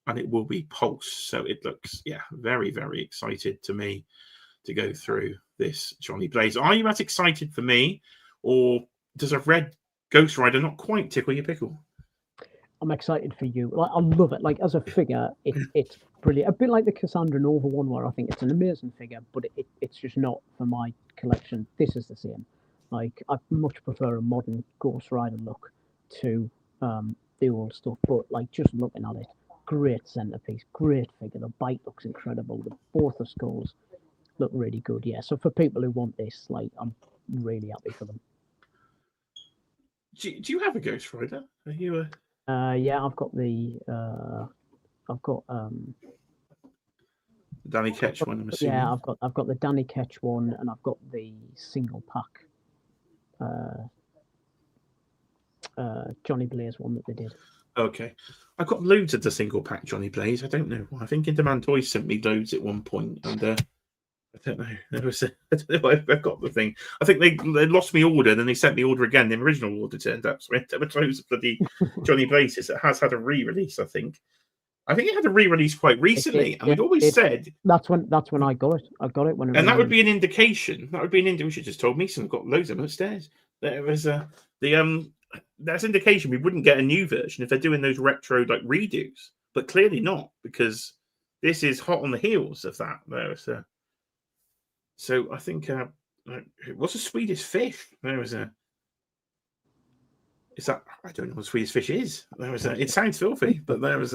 And it will be Pulse. So it looks, very, very excited to me to go through this Johnny Blaze. Are you as excited for me, or does a red Ghost Rider not quite tickle your pickle? I'm excited for you. Like, I love it. Like, as a figure, it's brilliant. A bit like the Cassandra Nova one, where I think it's an amazing figure, but it's just not for my collection. This is the same. Like, I much prefer a modern Ghost Rider look to the old stuff, but like just looking at it, great centerpiece, great figure. The bite looks incredible. Both the skulls look really good. Yeah, so for people who want this, like, I'm really happy for them. Do you have a Ghost Rider? Are you yeah, I've got the Danny Ketch one, I'm assuming. Yeah, I've got the Danny Ketch one, and I've got the single pack Johnny Blaze one that they did. Okay. I've got loads of the single pack Johnny Blaze. I don't know why. I think In-Demand Toys sent me loads at one point, and I don't know. I don't know if I've got the thing. I think they lost me order, then they sent me order again. The original order turned up, so I had to close for the Johnny Blazes. It has had a re-release, I think. I think it had a re-release quite recently, and we'd always said that's when I got it. I got it when, and that would be an indication. That would be an indication. We should just told me. So I've got loads of them upstairs. There was that's indication we wouldn't get a new version if they're doing those retro like redos, but clearly not, because this is hot on the heels of that. There was so I think what's a Swedish fish? There was is that I don't know what Swedish fish is. There was it sounds filthy, but there was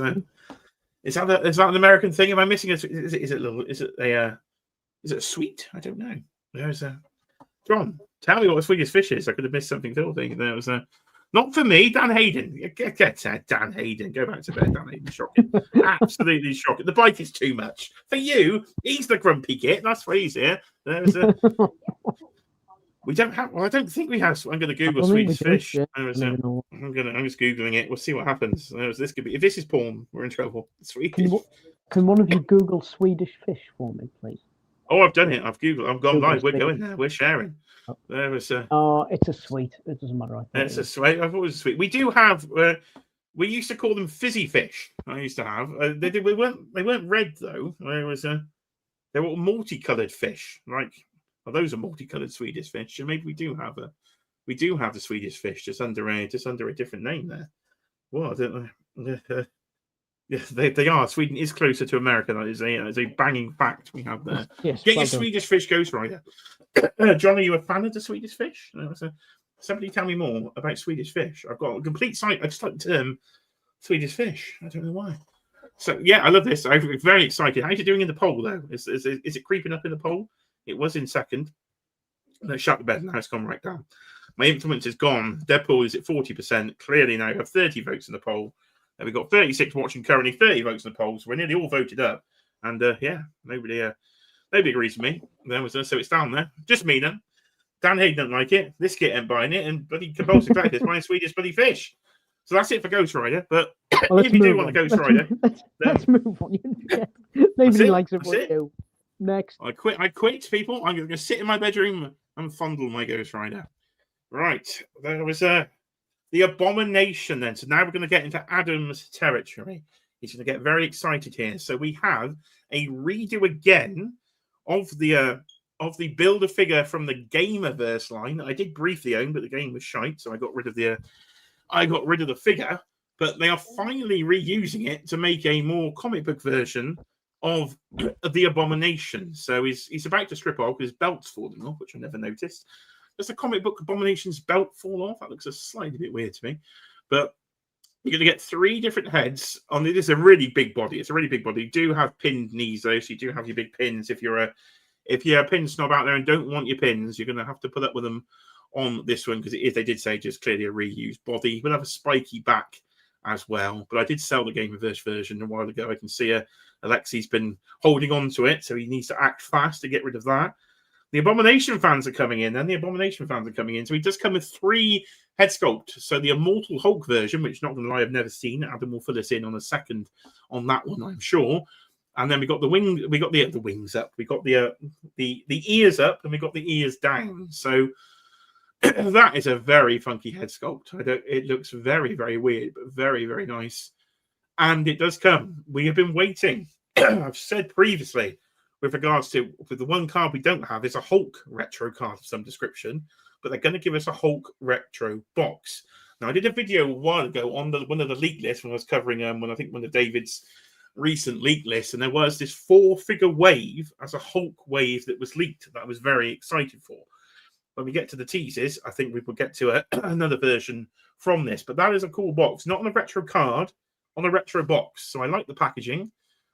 is that an American thing? Am I missing it? Is it a sweet? I don't know. There's John. Tell me what the Swedish fish is. I could have missed something filthy. There was not for me, Dan Hayden. Get Dan Hayden. Go back to bed, Dan Hayden. Shocking. Absolutely shocking. The bike is too much. For you, he's the grumpy git. That's why he's here. There's we don't have. Well, I don't think we have. I'm going to Google Swedish fish. I'm just Googling it. We'll see what happens. This could be. If this is porn, we're in trouble. Swedish. Can one of you Google Swedish fish for me, please? Oh, I've done it. I've Googled. I've gone live. We're going there. We're sharing. There was Oh, it's a sweet. It doesn't matter. It's a sweet. I thought it was sweet. We do have. We used to call them fizzy fish. I used to have. They weren't red though. They were multicolored fish. Like, well, those are multicolored Swedish fish. And maybe we do have the Swedish fish just under a different name there. Well, I don't know. Yeah, they are. Sweden is closer to America. That is a banging fact we have there. Yes, Get your Swedish fish Ghost Rider. John, are you a fan of the Swedish fish? Somebody tell me more about Swedish fish. I've got a complete site. I just like the term Swedish fish. I don't know why. So, yeah, I love this. I'm very excited. How's it doing in the poll, though? Is it creeping up in the poll? It was in second. No, shut the bed. Now it's gone right down. My influence is gone. Deadpool is at 40%. Clearly now I have 30 votes in the poll. And we've got 36 watching currently, 30 votes in the polls. We're nearly all voted up. And, yeah, nobody agrees with me. So it's down there. Just me then. Dan Hayden don't like it. This kid ain't buying it. And bloody Compulsive Collector is buying Swedish bloody fish. So that's it for Ghost Rider. But if you do want a Ghost Rider... Let's move on. Nobody likes it but you. Next. I quit, people. I'm going to sit in my bedroom and fondle my Ghost Rider. Right. There was the Abomination then. So now we're going to get into Adam's territory. He's going to get very excited here. So we have a redo again of the Build-A-Figure from the Gamerverse line that I did briefly own, but the game was shite, so I got rid of the figure. But they are finally reusing it to make a more comic book version of the Abomination. So he's about to strip off, his belt's falling off, which I never noticed. Does the comic book Abomination's belt fall off? That looks a slightly bit weird to me. But you're going to get 3 different heads on it. It's a really big body. It's a really big body. You do have pinned knees, though, so you do have your big pins. If you're a pin snob out there and don't want your pins, you're going to have to put up with them on this one, because they did say just clearly a reused body. We'll have a spiky back as well. But I did sell the Gamerverse version a while ago. I can see Alexi's been holding on to it, so he needs to act fast to get rid of that. The Abomination fans are coming in, So he does come with 3 head sculpt. So the Immortal Hulk version, which, not going to lie, I've never seen. Adam will fill us in on a second on that one, I'm sure. And then we got the wing. We got the wings up. We got the ears up, and we got the ears down. So that is a very funky head sculpt. It looks very, very weird, but very, very nice. And it does come. We have been waiting. I've said previously, with regards to the one card we don't have is a Hulk retro card of some description, but they're going to give us a Hulk retro box. Now, I did a video a while ago on one of the leak lists when I was covering one of David's recent leak lists, and there was this 4-figure wave as a Hulk wave that was leaked that I was very excited for. When we get to the teasers, I think we will get to another version from this, but that is a cool box, not on a retro card, on a retro box. So I like the packaging.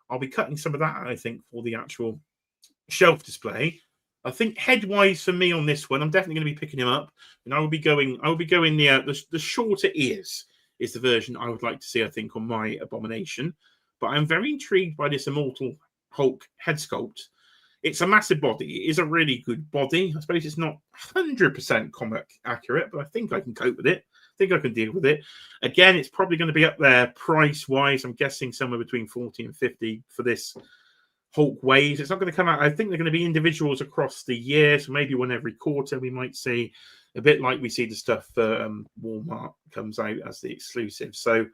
I'll be cutting some of that, I think, for the actual shelf display. I think head-wise for me on this one, I'm definitely going to be picking him up, and I will be going the shorter ears is the version I would like to see, I think, on my Abomination. But I'm very intrigued by this Immortal Hulk head sculpt. It's a massive body. It is a really good body. I suppose it's not 100% comic accurate, but I think I can cope with it. I think I can deal with it. Again, it's probably going to be up there price-wise. I'm guessing somewhere between 40 and 50 for this Hulk wave. It's not going to come out. I think they're going to be individuals across the year, so maybe one every quarter we might see, a bit like we see the stuff for Walmart comes out as the exclusive. So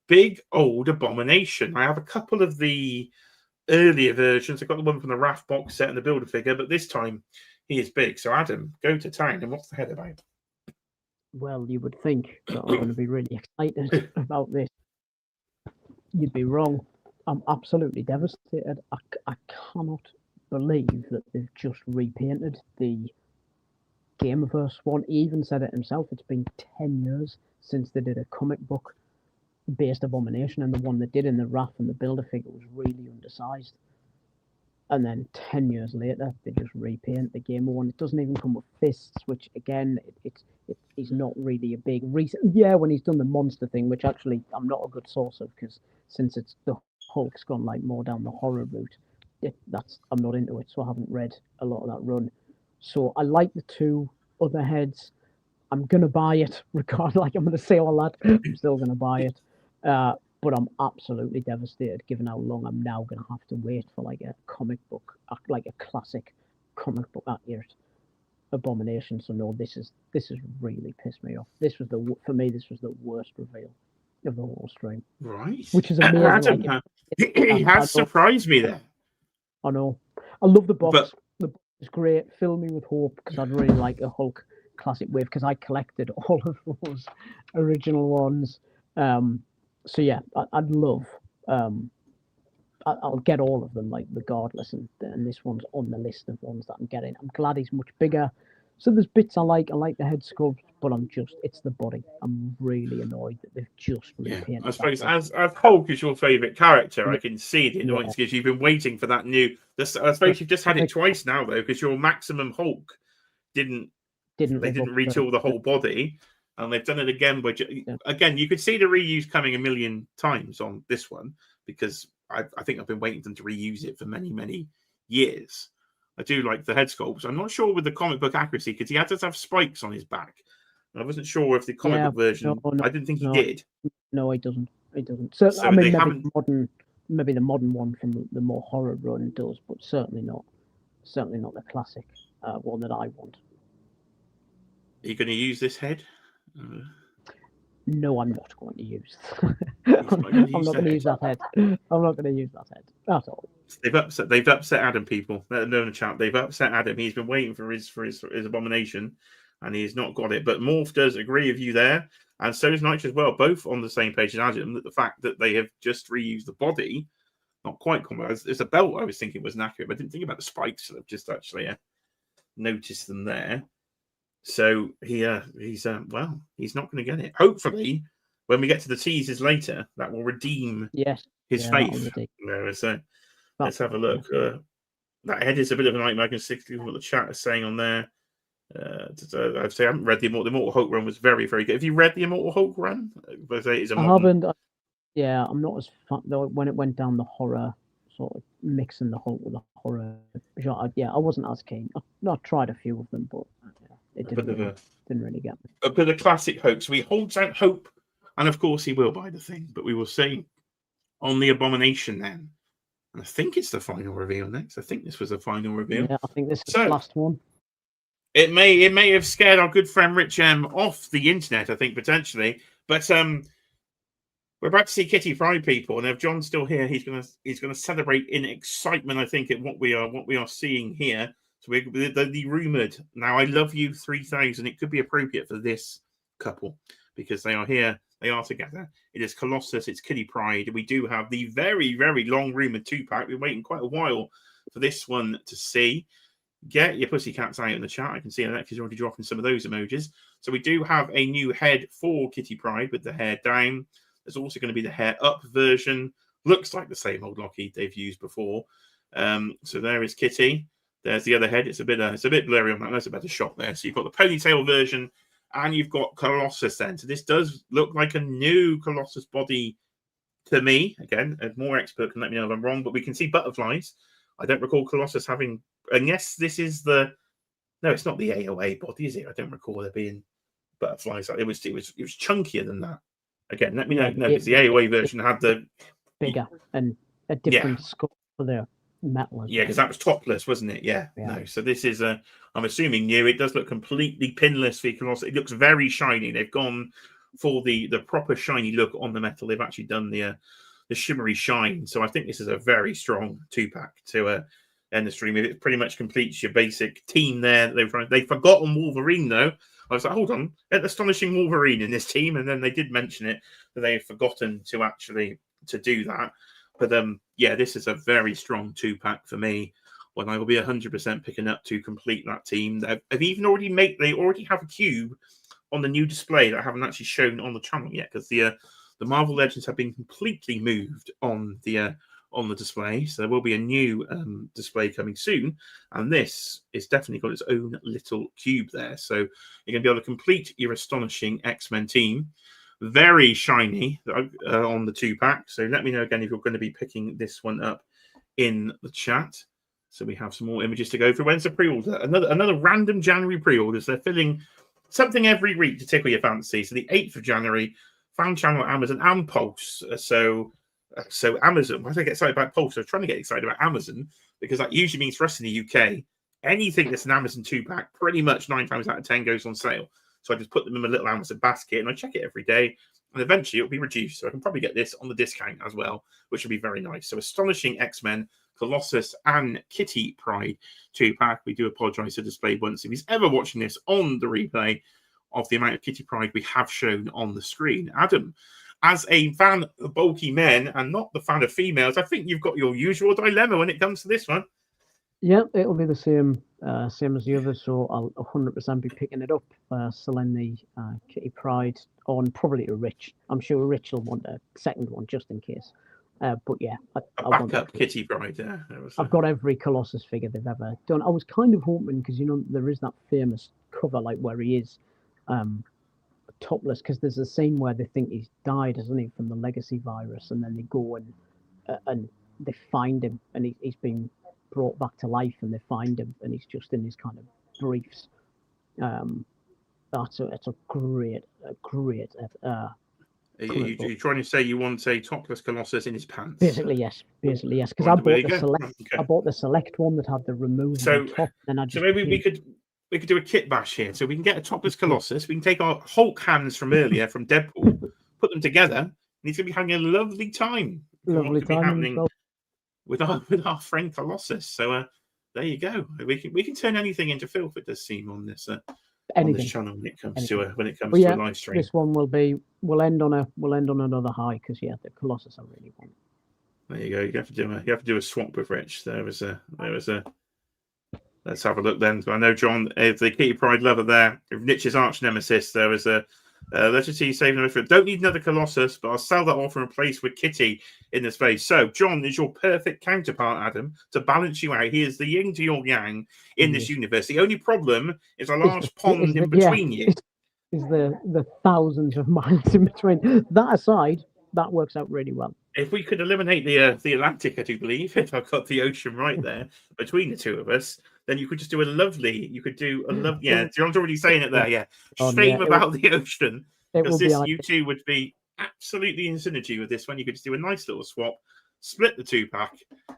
big old Abomination. I have a couple of the earlier versions. I've got the one from the RAF box set and the Build-A-Figure, but this time he is big. So Adam, go to town. And what's the head about? Well, you would think that I'm going to be really excited about this. You'd be wrong. I'm absolutely devastated. I cannot believe that they've just repainted the Gamerverse one. He even said it himself. It's been 10 years since they did a comic book based Abomination, and the one they did in the RAF and the Build-A-Figure was really undersized. And then 10 years later, they just repaint the Game One. It doesn't even come with fists, which again, he's not really a big reason. Yeah, when he's done the monster thing, which actually I'm not a good source of, because since it's the Hulk's gone like more down the horror route, I'm not into it, so I haven't read a lot of that run. So I like the two other heads. I'm gonna buy it, regardless. Like I'm gonna say all that, I'm still gonna buy it. But I'm absolutely devastated given how long I'm now going to have to wait for like a comic book, like a classic comic book accurate Abomination. So no, this is really pissed me off. For me, this was the worst reveal of the whole stream. Right. Which is amazing. Adam, he has surprised me there. I know. I love the box. But the box is great. Fill me with hope, because I'd really like a Hulk classic wave, because I collected all of those original ones. So yeah, I'd love. I'll get all of them, like regardless, and this one's on the list of ones that I'm getting. I'm glad he's much bigger. So there's bits I like. I like the head sculpt, but it's the body. I'm really annoyed that they've just repainted. I suppose as Hulk is your favourite character, I can see the annoyance because you've been waiting for that new. I suppose you've just had it twice now though, because your Maximum Hulk didn't retool the whole body. And they've done it again, which again you could see the reuse coming a million times on this one, because I think I've been waiting for them to reuse it for many years. I do like the head sculpts. I'm not sure with the comic book accuracy, because he had to have spikes on his back. And I wasn't sure if the comic book version. No, I didn't think he did. No, he doesn't. He doesn't. So I mean, maybe the modern one from the more horror run does, but certainly not the classic one that I want. Are you going to use this head? No, I'm not going to use. I'm not going to use that head. I'm not going to use that head at all. They've upset Adam. People, let them know in the chat. They've upset Adam. He's been waiting for his Abomination, and he's not got it. But Morph does agree with you there, and so does Nitro as well. Both on the same page as Adam. That the fact that they have just reused the body, not quite common. It's a belt. I was thinking was inaccurate, but I didn't think about the spikes. So I've just actually noticed them there. So he's not going to get it. Hopefully, when we get to the teasers later, that will redeem his faith. Let's have a look. That head is a bit of a nightmare. I can see what the chat is saying on there. I'd say I haven't read the Immortal Hulk run. Was very good. Have you read the Immortal Hulk run? I haven't. Yeah, I'm not as fun though. When it went down the horror, sort of mixing the Hulk with the horror genre, I wasn't as keen. I tried a few of them, but. It didn't really get me. A bit of classic hope. So he holds out hope, and of course he will buy the thing. But we will see on the Abomination then. And I think it's the final reveal next. I think this was the final reveal. Yeah, I think this is the last one. It may have scared our good friend Rich M off the internet, I think, potentially. But we're about to see Kitty Pryde, people, and if John's still here, he's gonna celebrate in excitement, I think, at what we are seeing here. So the rumored, now I love you 3000. It could be appropriate for this couple because they are here, they are together. It is Colossus, it's Kitty Pryde. We do have the very long rumored 2-pack. We're waiting quite a while for this one to see. Get your pussycats out in the chat. I can see that because you're already dropping some of those emojis. So we do have a new head for Kitty Pryde with the hair down. There's also going to be the hair up version. Looks like the same old Lockheed they've used before. So there is Kitty. There's the other head. It's a bit blurry on that. That's a better shot there. So you've got the ponytail version, and you've got Colossus then. So this does look like a new Colossus body to me. Again, a more expert can let me know if I'm wrong, but we can see butterflies. I don't recall Colossus having. And yes, this is the. No, it's not the AOA body, is it? I don't recall there being butterflies. It was chunkier than that. Again, let me know. No, because the AOA version had the bigger and a different sculpt for their metal. Yeah, because that was topless, wasn't it? Yeah. No. So this is I'm assuming new. It does look completely pinless for Colossus. It looks very shiny. They've gone for the proper shiny look on the metal. They've actually done the shimmery shine. So I think this is a very strong 2-pack to end the stream. It pretty much completes your basic team there. They've forgotten Wolverine though. I was like, hold on, astonishing Wolverine in this team, and then they did mention it that they've forgotten to do that. But this is a very strong 2-pack for me. When I will be 100% picking up to complete that team. They already have a cube on the new display that I haven't actually shown on the channel yet because the Marvel Legends have been completely moved on the on the display. So there will be a new display coming soon. And this is definitely got its own little cube there. So you're going to be able to complete your astonishing X-Men team. Very shiny on the 2-pack. So let me know again if you're going to be picking this one up in the chat. So we have some more images to go through. When's the pre-order? Another random January pre-orders. They're filling something every week to tickle your fancy. So the 8th of January, Fan Channel, Amazon, and Pulse. So Amazon, why did I get excited about Pulse? I was trying to get excited about Amazon because that usually means for us in the UK, anything that's an Amazon 2-pack, pretty much 9 times out of 10 goes on sale. So I just put them in a little Amazon basket and I check it every day. And eventually it'll be reduced. So I can probably get this on the discount as well, which would be very nice. So astonishing X-Men, Colossus, and Kitty Pryde 2-pack. We do apologise to Display once if he's ever watching this on the replay of the amount of Kitty Pryde we have shown on the screen. Adam, as a fan of bulky men and not the fan of females, I think you've got your usual dilemma when it comes to this one. Yeah, it'll be the same as the others, so I'll 100% be picking it up, selling the Kitty Pryde on probably a Rich. I'm sure Rich will want a second one just in case. But yeah, I want up Kitty Pryde. Yeah, I've got every Colossus figure they've ever done. I was kind of hoping because there is that famous cover like where he is topless, because there's a scene where they think he's died, hasn't he, from the legacy virus, and then they go and they find him and he's been brought back to life, and they find him and he's just in his kind of briefs. It's a great. Are you trying to say you want a topless Colossus in his pants? Basically, yes. Because I bought the select one that had the removable top. Then maybe we could do a kit bash here. So we can get a topless Colossus. We can take our Hulk hands from earlier from Deadpool, put them together, and he's going to be having a lovely time. Lovely time happening with our friend Colossus. So there you go. We can turn anything into filth. It does seem on this. On this channel when it comes to a live stream. This one will end on another high because the Colossus I really want. There you go. You have to do a swap with Rich. There was a. Let's have a look then. I know John, the Kitty Pryde lover there, Nich's arch nemesis. There was a. Let's just see, saving another. Don't need another Colossus, but I'll sell that off and replace with Kitty in the space. So John is your perfect counterpart, Adam, to balance you out. He is the yin to your yang in this universe. The only problem is a large pond in between you. Is the thousands of miles in between. That aside, that works out really well. If we could eliminate the Atlantic, I do believe, if I've got the ocean right there between the two of us, then you could just do a lovely. Yeah, John's already saying it there. Yeah, stream about the ocean, because you two would be absolutely in synergy with this one. You could just do a nice little swap, split the 2-pack,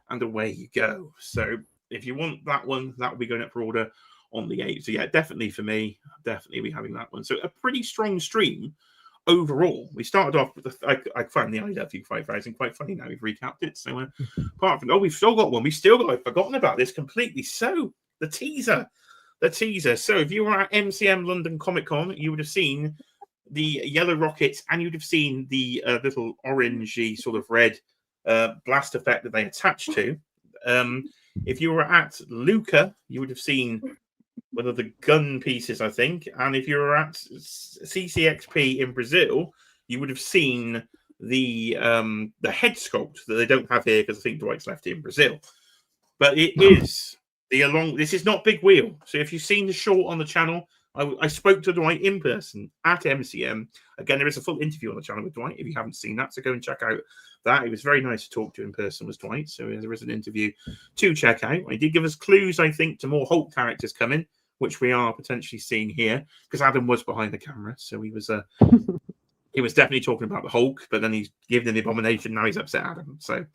and away you go. So if you want that one, that will be going up for order on the 8th. So yeah, definitely for me, definitely be having that one. So a pretty strong stream overall. We started off with I find the I Love You 5000 quite funny now. We've recapped it. So apart from we've still got one. I've forgotten about this completely. So the teaser. So if you were at MCM London Comic Con, you would have seen the yellow rockets, and you'd have seen the little orangey sort of red blast effect that they attached to. If you were at Luca, you would have seen one of the gun pieces, I think. And if you were at CCXP in Brazil, you would have seen the head sculpt that they don't have here because I think Dwight's left it in Brazil. But it is this is not Big Wheel. So if you've seen the short on the channel, I spoke to Dwight in person at MCM. Again, there is a full interview on the channel with Dwight if you haven't seen that. So go and check out that. It was very nice to talk to in person, was Dwight. So there is an interview to check out. He did give us clues, I think, to more Hulk characters coming, which we are potentially seeing here, because Adam was behind the camera. So he was he was definitely talking about the Hulk, but then he's given the Abomination. Now he's upset Adam. So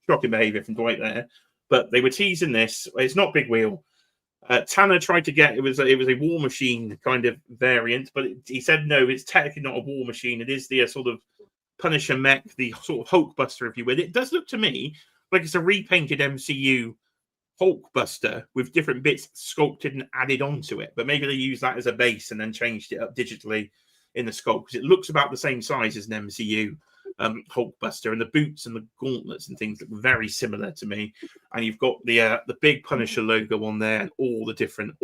shocking behavior from Dwight there. But they were teasing this. It's not Big Wheel. Tanner tried to get it was a War Machine kind of variant, but he said no, it's technically not a War Machine. It is the sort of Punisher mech, the sort of Hulk Buster, if you will. It does look to me like it's a repainted MCU Hulk Buster with different bits sculpted and added onto it, but maybe they used that as a base and then changed it up digitally in the sculpt, because it looks about the same size as an MCU Hulk Buster, and the boots and the gauntlets and things look very similar to me. And you've got the big Punisher logo on there and all the different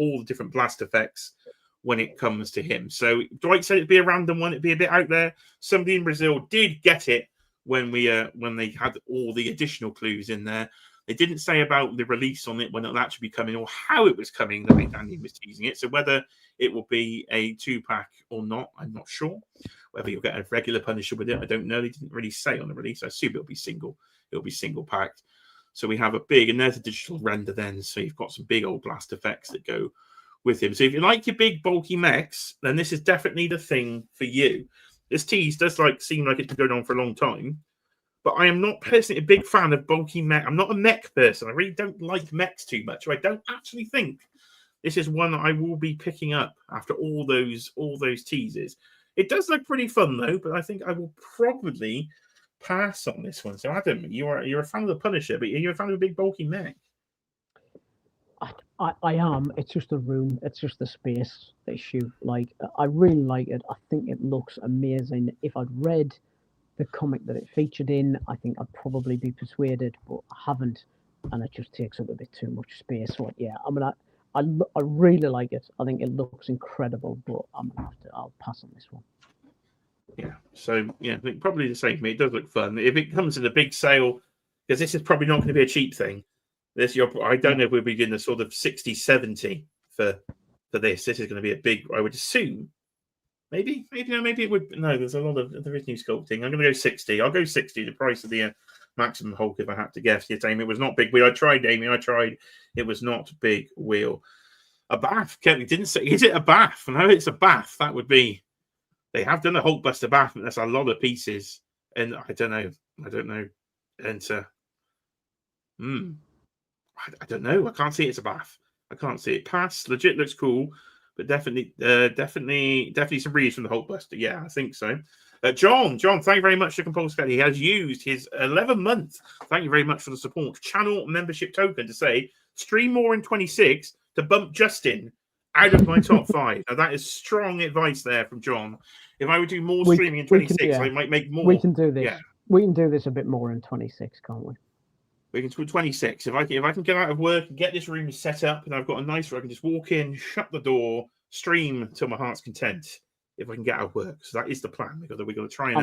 blast effects when it comes to him. So Dwight said it'd be a random one, it'd be a bit out there. Somebody in Brazil did get it when they had all the additional clues in there. They didn't say about the release on it, when it'll actually be coming, or how it was coming. The way Danny was teasing it, so whether it will be a 2-pack or not, I'm not sure. Whether you'll get a regular Punisher with it, I don't know. They didn't really say on the release. I assume it'll be single. It'll be single packed. So we have a big, and there's a digital render then. So you've got some big old blast effects that go with him. So if you like your big bulky mechs, then this is definitely the thing for you. This tease does seem like it's been going on for a long time. But I am not personally a big fan of bulky mech. I'm not a mech person. I really don't like mechs too much. So I don't actually think this is one that I will be picking up after all those teases. It does look pretty fun though, but I think I will probably pass on this one. So Adam, you're a fan of the Punisher, but you're a fan of a big bulky mech. I am. It's just the room. It's just the space issue. I really like it. I think it looks amazing. If I'd read the comic that it featured in, I think I'd probably be persuaded, but I haven't, and it just takes up a bit too much space. So yeah, I mean, I really like it. I think it looks incredible, but I'll pass on this one. Yeah. So yeah, I think probably the same for me. It does look fun. If it comes in a big sale, because this is probably not going to be a cheap thing. I don't know if we'll be in the sort of 60, 70 for this. This is going to be a big, I would assume. Maybe it would. No, there is new sculpting. I'm going to go 60. I'll go 60. The price of the maximum Hulk, if I had to guess. Yes, Amy, it was not big wheel. I tried, Amy. It was not big wheel. A bath. Kelly didn't say. Is it a bath? No, it's a bath. That would be. They have done a Hulkbuster bath, and that's a lot of pieces. And I don't know. Enter. I don't know. I can't see it's a bath. I can't see it. Pass. Legit looks cool. But definitely some reads from the Hulkbuster. Yeah, I think so. John, thank you very much to Compulsory. He has used his 11-month. Thank you very much for the support. Channel membership token to say stream more in 26 to bump Justin out of my top 5. Now that is strong advice there from John. If I would do more streaming in 26, I might make more. We can do this. Yeah. We can do this a bit more in 26, can't we? We can do 26. If I can get out of work and get this room set up, and I've got a nice room, I can just walk in, shut the door, stream till my heart's content. If I can get out of work, so that is the plan. We've got to try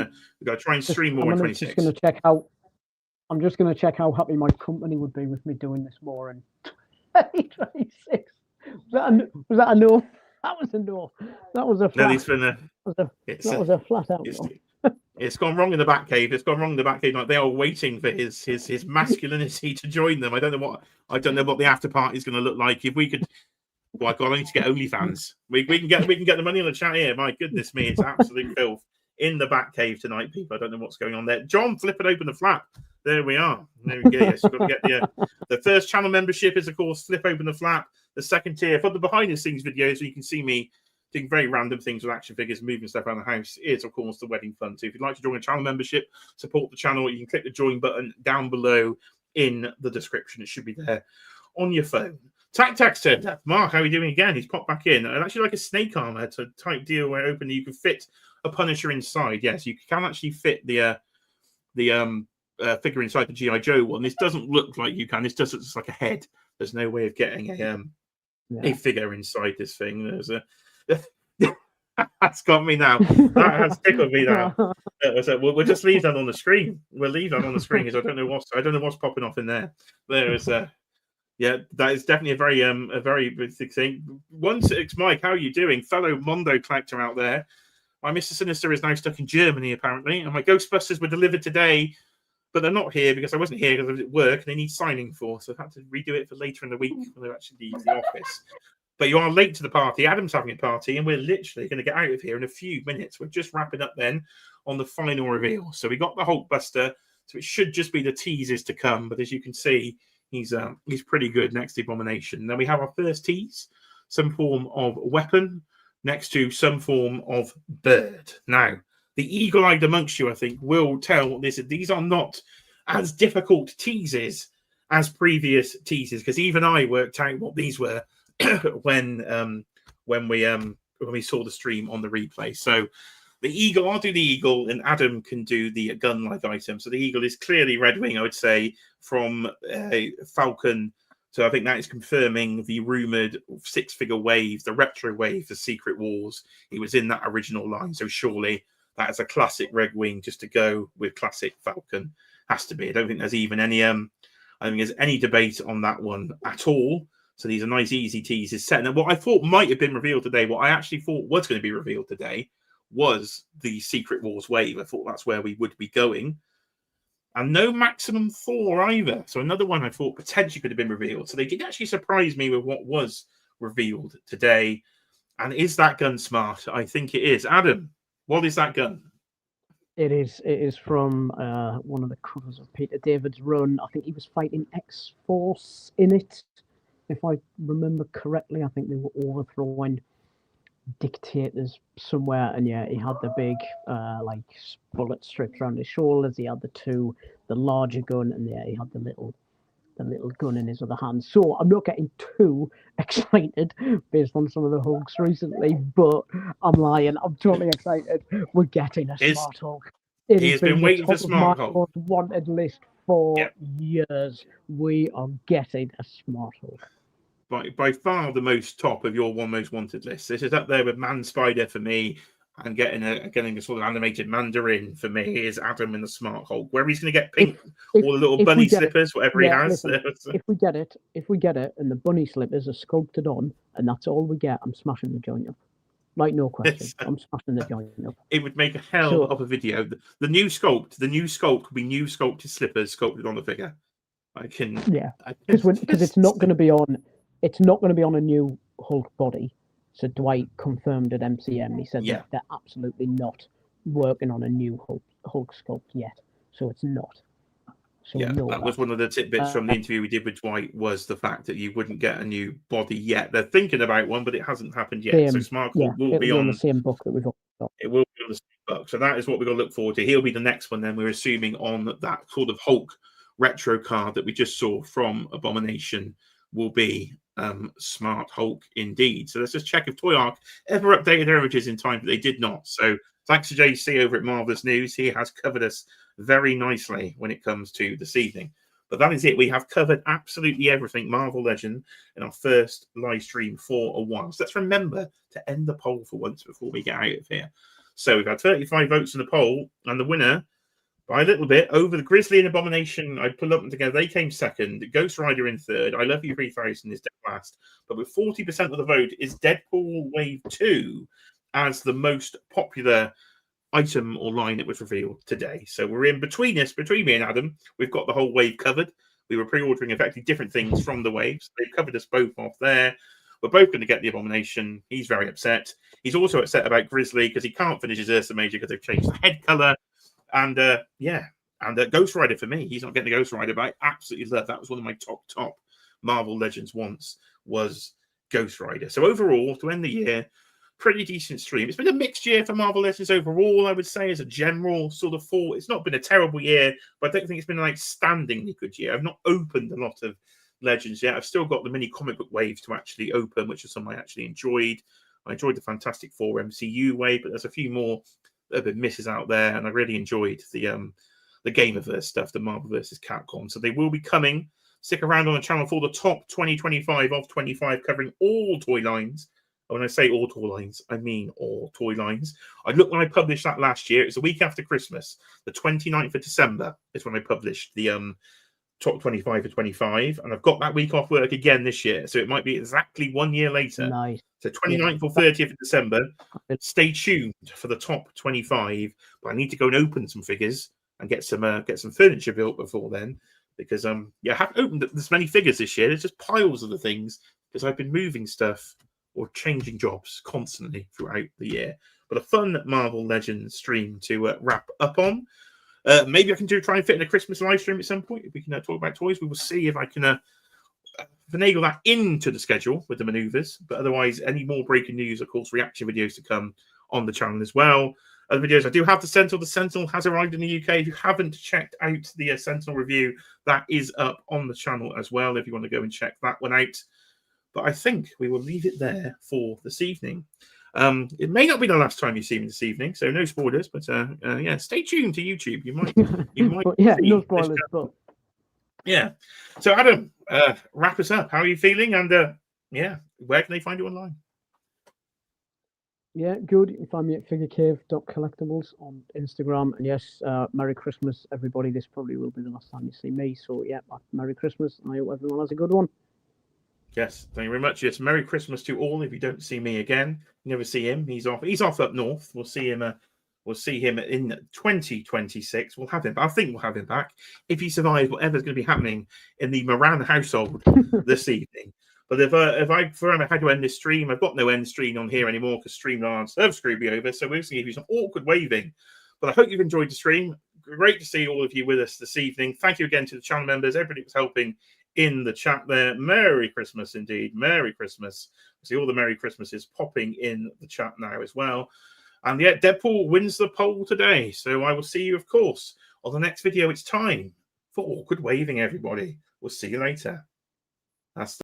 and stream more in 26. I'm just going to check how happy my company would be with me doing this more in 26. Was that a no? That was a no. That was a flat. That was a flat out. It's gone wrong in the Batcave. Like they are waiting for his masculinity to join them. I don't know what the after party is going to look like. If we could, I need to get OnlyFans. We can get the money on the chat here. My goodness me, it's absolute filth in the Batcave tonight, people. I don't know what's going on there. John, flip it open the flap. There we are. There we go. Yes, you've got to get the first channel membership is of course flip open the flap. The second tier for the behind the scenes videos, so you can see me doing very random things with action figures, moving stuff around the house, is of course the wedding fund. So if you'd like to join a channel membership, support the channel, you can click the join button down below in the description. It should be there on your phone. Tac turned up. Mark, how are you doing again? He's popped back in. And actually like a snake armor type deal where openly you can fit a Punisher inside. Yes, you can actually fit the figure inside the G.I. Joe one. This doesn't look like you can. This just looks like a head. There's no way of getting a figure inside this thing. There's a that's got me now. That has tickled me now. We'll just leave that on the screen. We'll leave that on the screen because I don't know what's popping off in there. There is yeah, that is definitely a very big thing. 16 Mike, how are you doing? Fellow Mondo collector out there. My Mr. Sinister is now stuck in Germany, apparently, and my Ghostbusters were delivered today, but they're not here because I wasn't here because I was at work and they need signing for, so I've had to redo it for later in the week when they actually leave the office. But you are late to the party. Adam's having a party, and we're literally going to get out of here in a few minutes. We're just wrapping up then on the final reveal. So we got the Hulkbuster, so it should just be the teasers to come. But as you can see, he's pretty good next to Abomination. Then we have our first tease, some form of weapon next to some form of bird. Now, the eagle-eyed amongst you, I think, will tell this. These are not as difficult teases as previous teases, because even I worked out what these were when we saw the stream on the replay. So the eagle, I'll do the eagle, and Adam can do the gun-like item. So the eagle is clearly Red Wing, I would say, from Falcon. So I think that is confirming the rumored 6-figure wave, the retro wave, the Secret Wars. He was in that original line, so surely that is a classic Red Wing just to go with classic Falcon. Has to be. I don't think there's even any I don't think there's any debate on that one at all. So these are nice, easy teasers set. And what I thought might have been revealed today, what I actually thought was going to be revealed today, was the Secret Wars wave. I thought that's where we would be going. And no Maximum Thor either. So another one I thought potentially could have been revealed. So they did actually surprise me with what was revealed today. And is that gun smart? I think it is. Adam, what is that gun? It is from one of the covers of Peter David's run. I think he was fighting X-Force in it, if I remember correctly. I think they were overthrowing dictators somewhere, and yeah, he had the big like bullet strips around his shoulders. He had the larger gun, and yeah, he had the little gun in his other hand. So I'm not getting too excited based on some of the Hulks recently, but I'm lying. I'm totally excited. We're getting a Smart Hulk. He's been waiting for Smart Hulk. Most wanted list for years. We are getting a Smart Hulk. By far the most top of your one most wanted list. This is up there with Man Spider for me, and getting a sort of animated Mandarin for me is Adam in the Smart Hulk. Where he's going to get pink or the little bunny slippers, whatever he has. Listen, if we get it, and the bunny slippers are sculpted on, and that's all we get, I'm smashing the joint up. Like, no question. I'm smashing the joint up. It would make a hell of a video. The new sculpt would be new sculpted slippers sculpted on the figure. Because it's not going to be on. It's not going to be on a new Hulk body. So Dwight confirmed at MCM. He said that they're absolutely not working on a new Hulk sculpt yet. So it's not. So that was one of the tidbits from the interview we did with Dwight, was the fact that you wouldn't get a new body yet. They're thinking about one, but it hasn't happened yet. So Smart Hulk will be on the same book that we've got. It will be on the same book. So that is what we're going to look forward to. He'll be the next one then, we're assuming, on that sort of Hulk retro card that we just saw from Abomination will be Smart Hulk indeed. So let's just check if Toy Ark ever updated their images in time, but they did not. So thanks to JC over at Marvelous News. He has covered us very nicely when it comes to this evening. But that is it. We have covered absolutely everything Marvel Legend in our first live stream for a while. So let's remember to end the poll for once before we get out of here. So we've had 35 votes in the poll, and the winner by a little bit over the Grizzly and Abomination. I put them together. They came second. Ghost Rider in third. I Love You 3000 is dead last. But with 40% of the vote is Deadpool Wave 2 as the most popular item or line that was revealed today. So we're in between me and Adam. We've got the whole wave covered. We were pre-ordering effectively different things from the waves. They've covered us both off there. We're both going to get the Abomination. He's very upset. He's also upset about Grizzly because he can't finish his Ursa Major because they've changed the head color. And Ghost Rider for me. He's not getting the Ghost Rider, but I absolutely love that. Was one of my top Marvel Legends once, was Ghost Rider. So overall, to end the year, pretty decent stream. It's been a mixed year for Marvel Legends overall, I would say, as a general sort of thought. It's not been a terrible year, but I don't think it's been an outstandingly good year. I've not opened a lot of Legends yet. I've still got the mini comic book waves to actually open, which is something I actually enjoyed. I enjoyed the Fantastic Four MCU wave, but there's a few more that have been misses out there, and I really enjoyed the Gamerverse stuff, the Marvel vs. Capcom. So they will be coming. Stick around on the channel for the top 2025 of 25, covering all toy lines. And when I say all toy lines, I mean all toy lines. I looked when I published that last year. It was a week after Christmas. The 29th of December is when I published the top 25 of 25. And I've got that week off work again this year. So it might be exactly 1 year later. Nice. So 29th or 30th of December. Stay tuned for the top 25. But I need to go and open some figures and get some furniture built before then. Because I haven't opened this many figures this year. There's just piles of the things because I've been moving stuff or changing jobs constantly throughout the year. But a fun Marvel Legends stream to wrap up on. Maybe I can try and fit in a Christmas live stream at some point. If we can talk about toys, we will see if I can finagle that into the schedule with the maneuvers. But otherwise, any more breaking news, of course, reaction videos to come on the channel as well. Other videos, I do have the Sentinel. The Sentinel has arrived in the UK. If you haven't checked out the Sentinel review, that is up on the channel as well, if you want to go and check that one out. But I think we will leave it there for this evening. It may not be the last time you see me this evening, so no spoilers. But stay tuned to YouTube. You might, no spoilers. But yeah. So Adam, wrap us up. How are you feeling? And where can they find you online? Yeah, good. You can find me at figurecave.collectibles on Instagram. And yes, Merry Christmas, everybody. This probably will be the last time you see me. So, yeah, Merry Christmas. I hope everyone has a good one. Yes, thank you very much. Yes, Merry Christmas to all. If you don't see me again, you never see him. He's off. He's off up north. We'll see him. We'll see him in 2026. We'll have him. I think we'll have him back if he survives whatever's going to be happening in the Moran household this evening. But if I forever had to end this stream, I've got no end screen on here anymore because Streamlabs have screwed me over. So we're going to give you some awkward waving. But I hope you've enjoyed the stream. Great to see all of you with us this evening. Thank you again to the channel members. Everybody was helping in the chat there. Merry Christmas indeed. Merry Christmas. I see all the Merry Christmases popping in the chat now as well. And yet Deadpool wins the poll today. So I will see you, of course, on the next video. It's time for awkward waving, everybody. We'll see you later. That's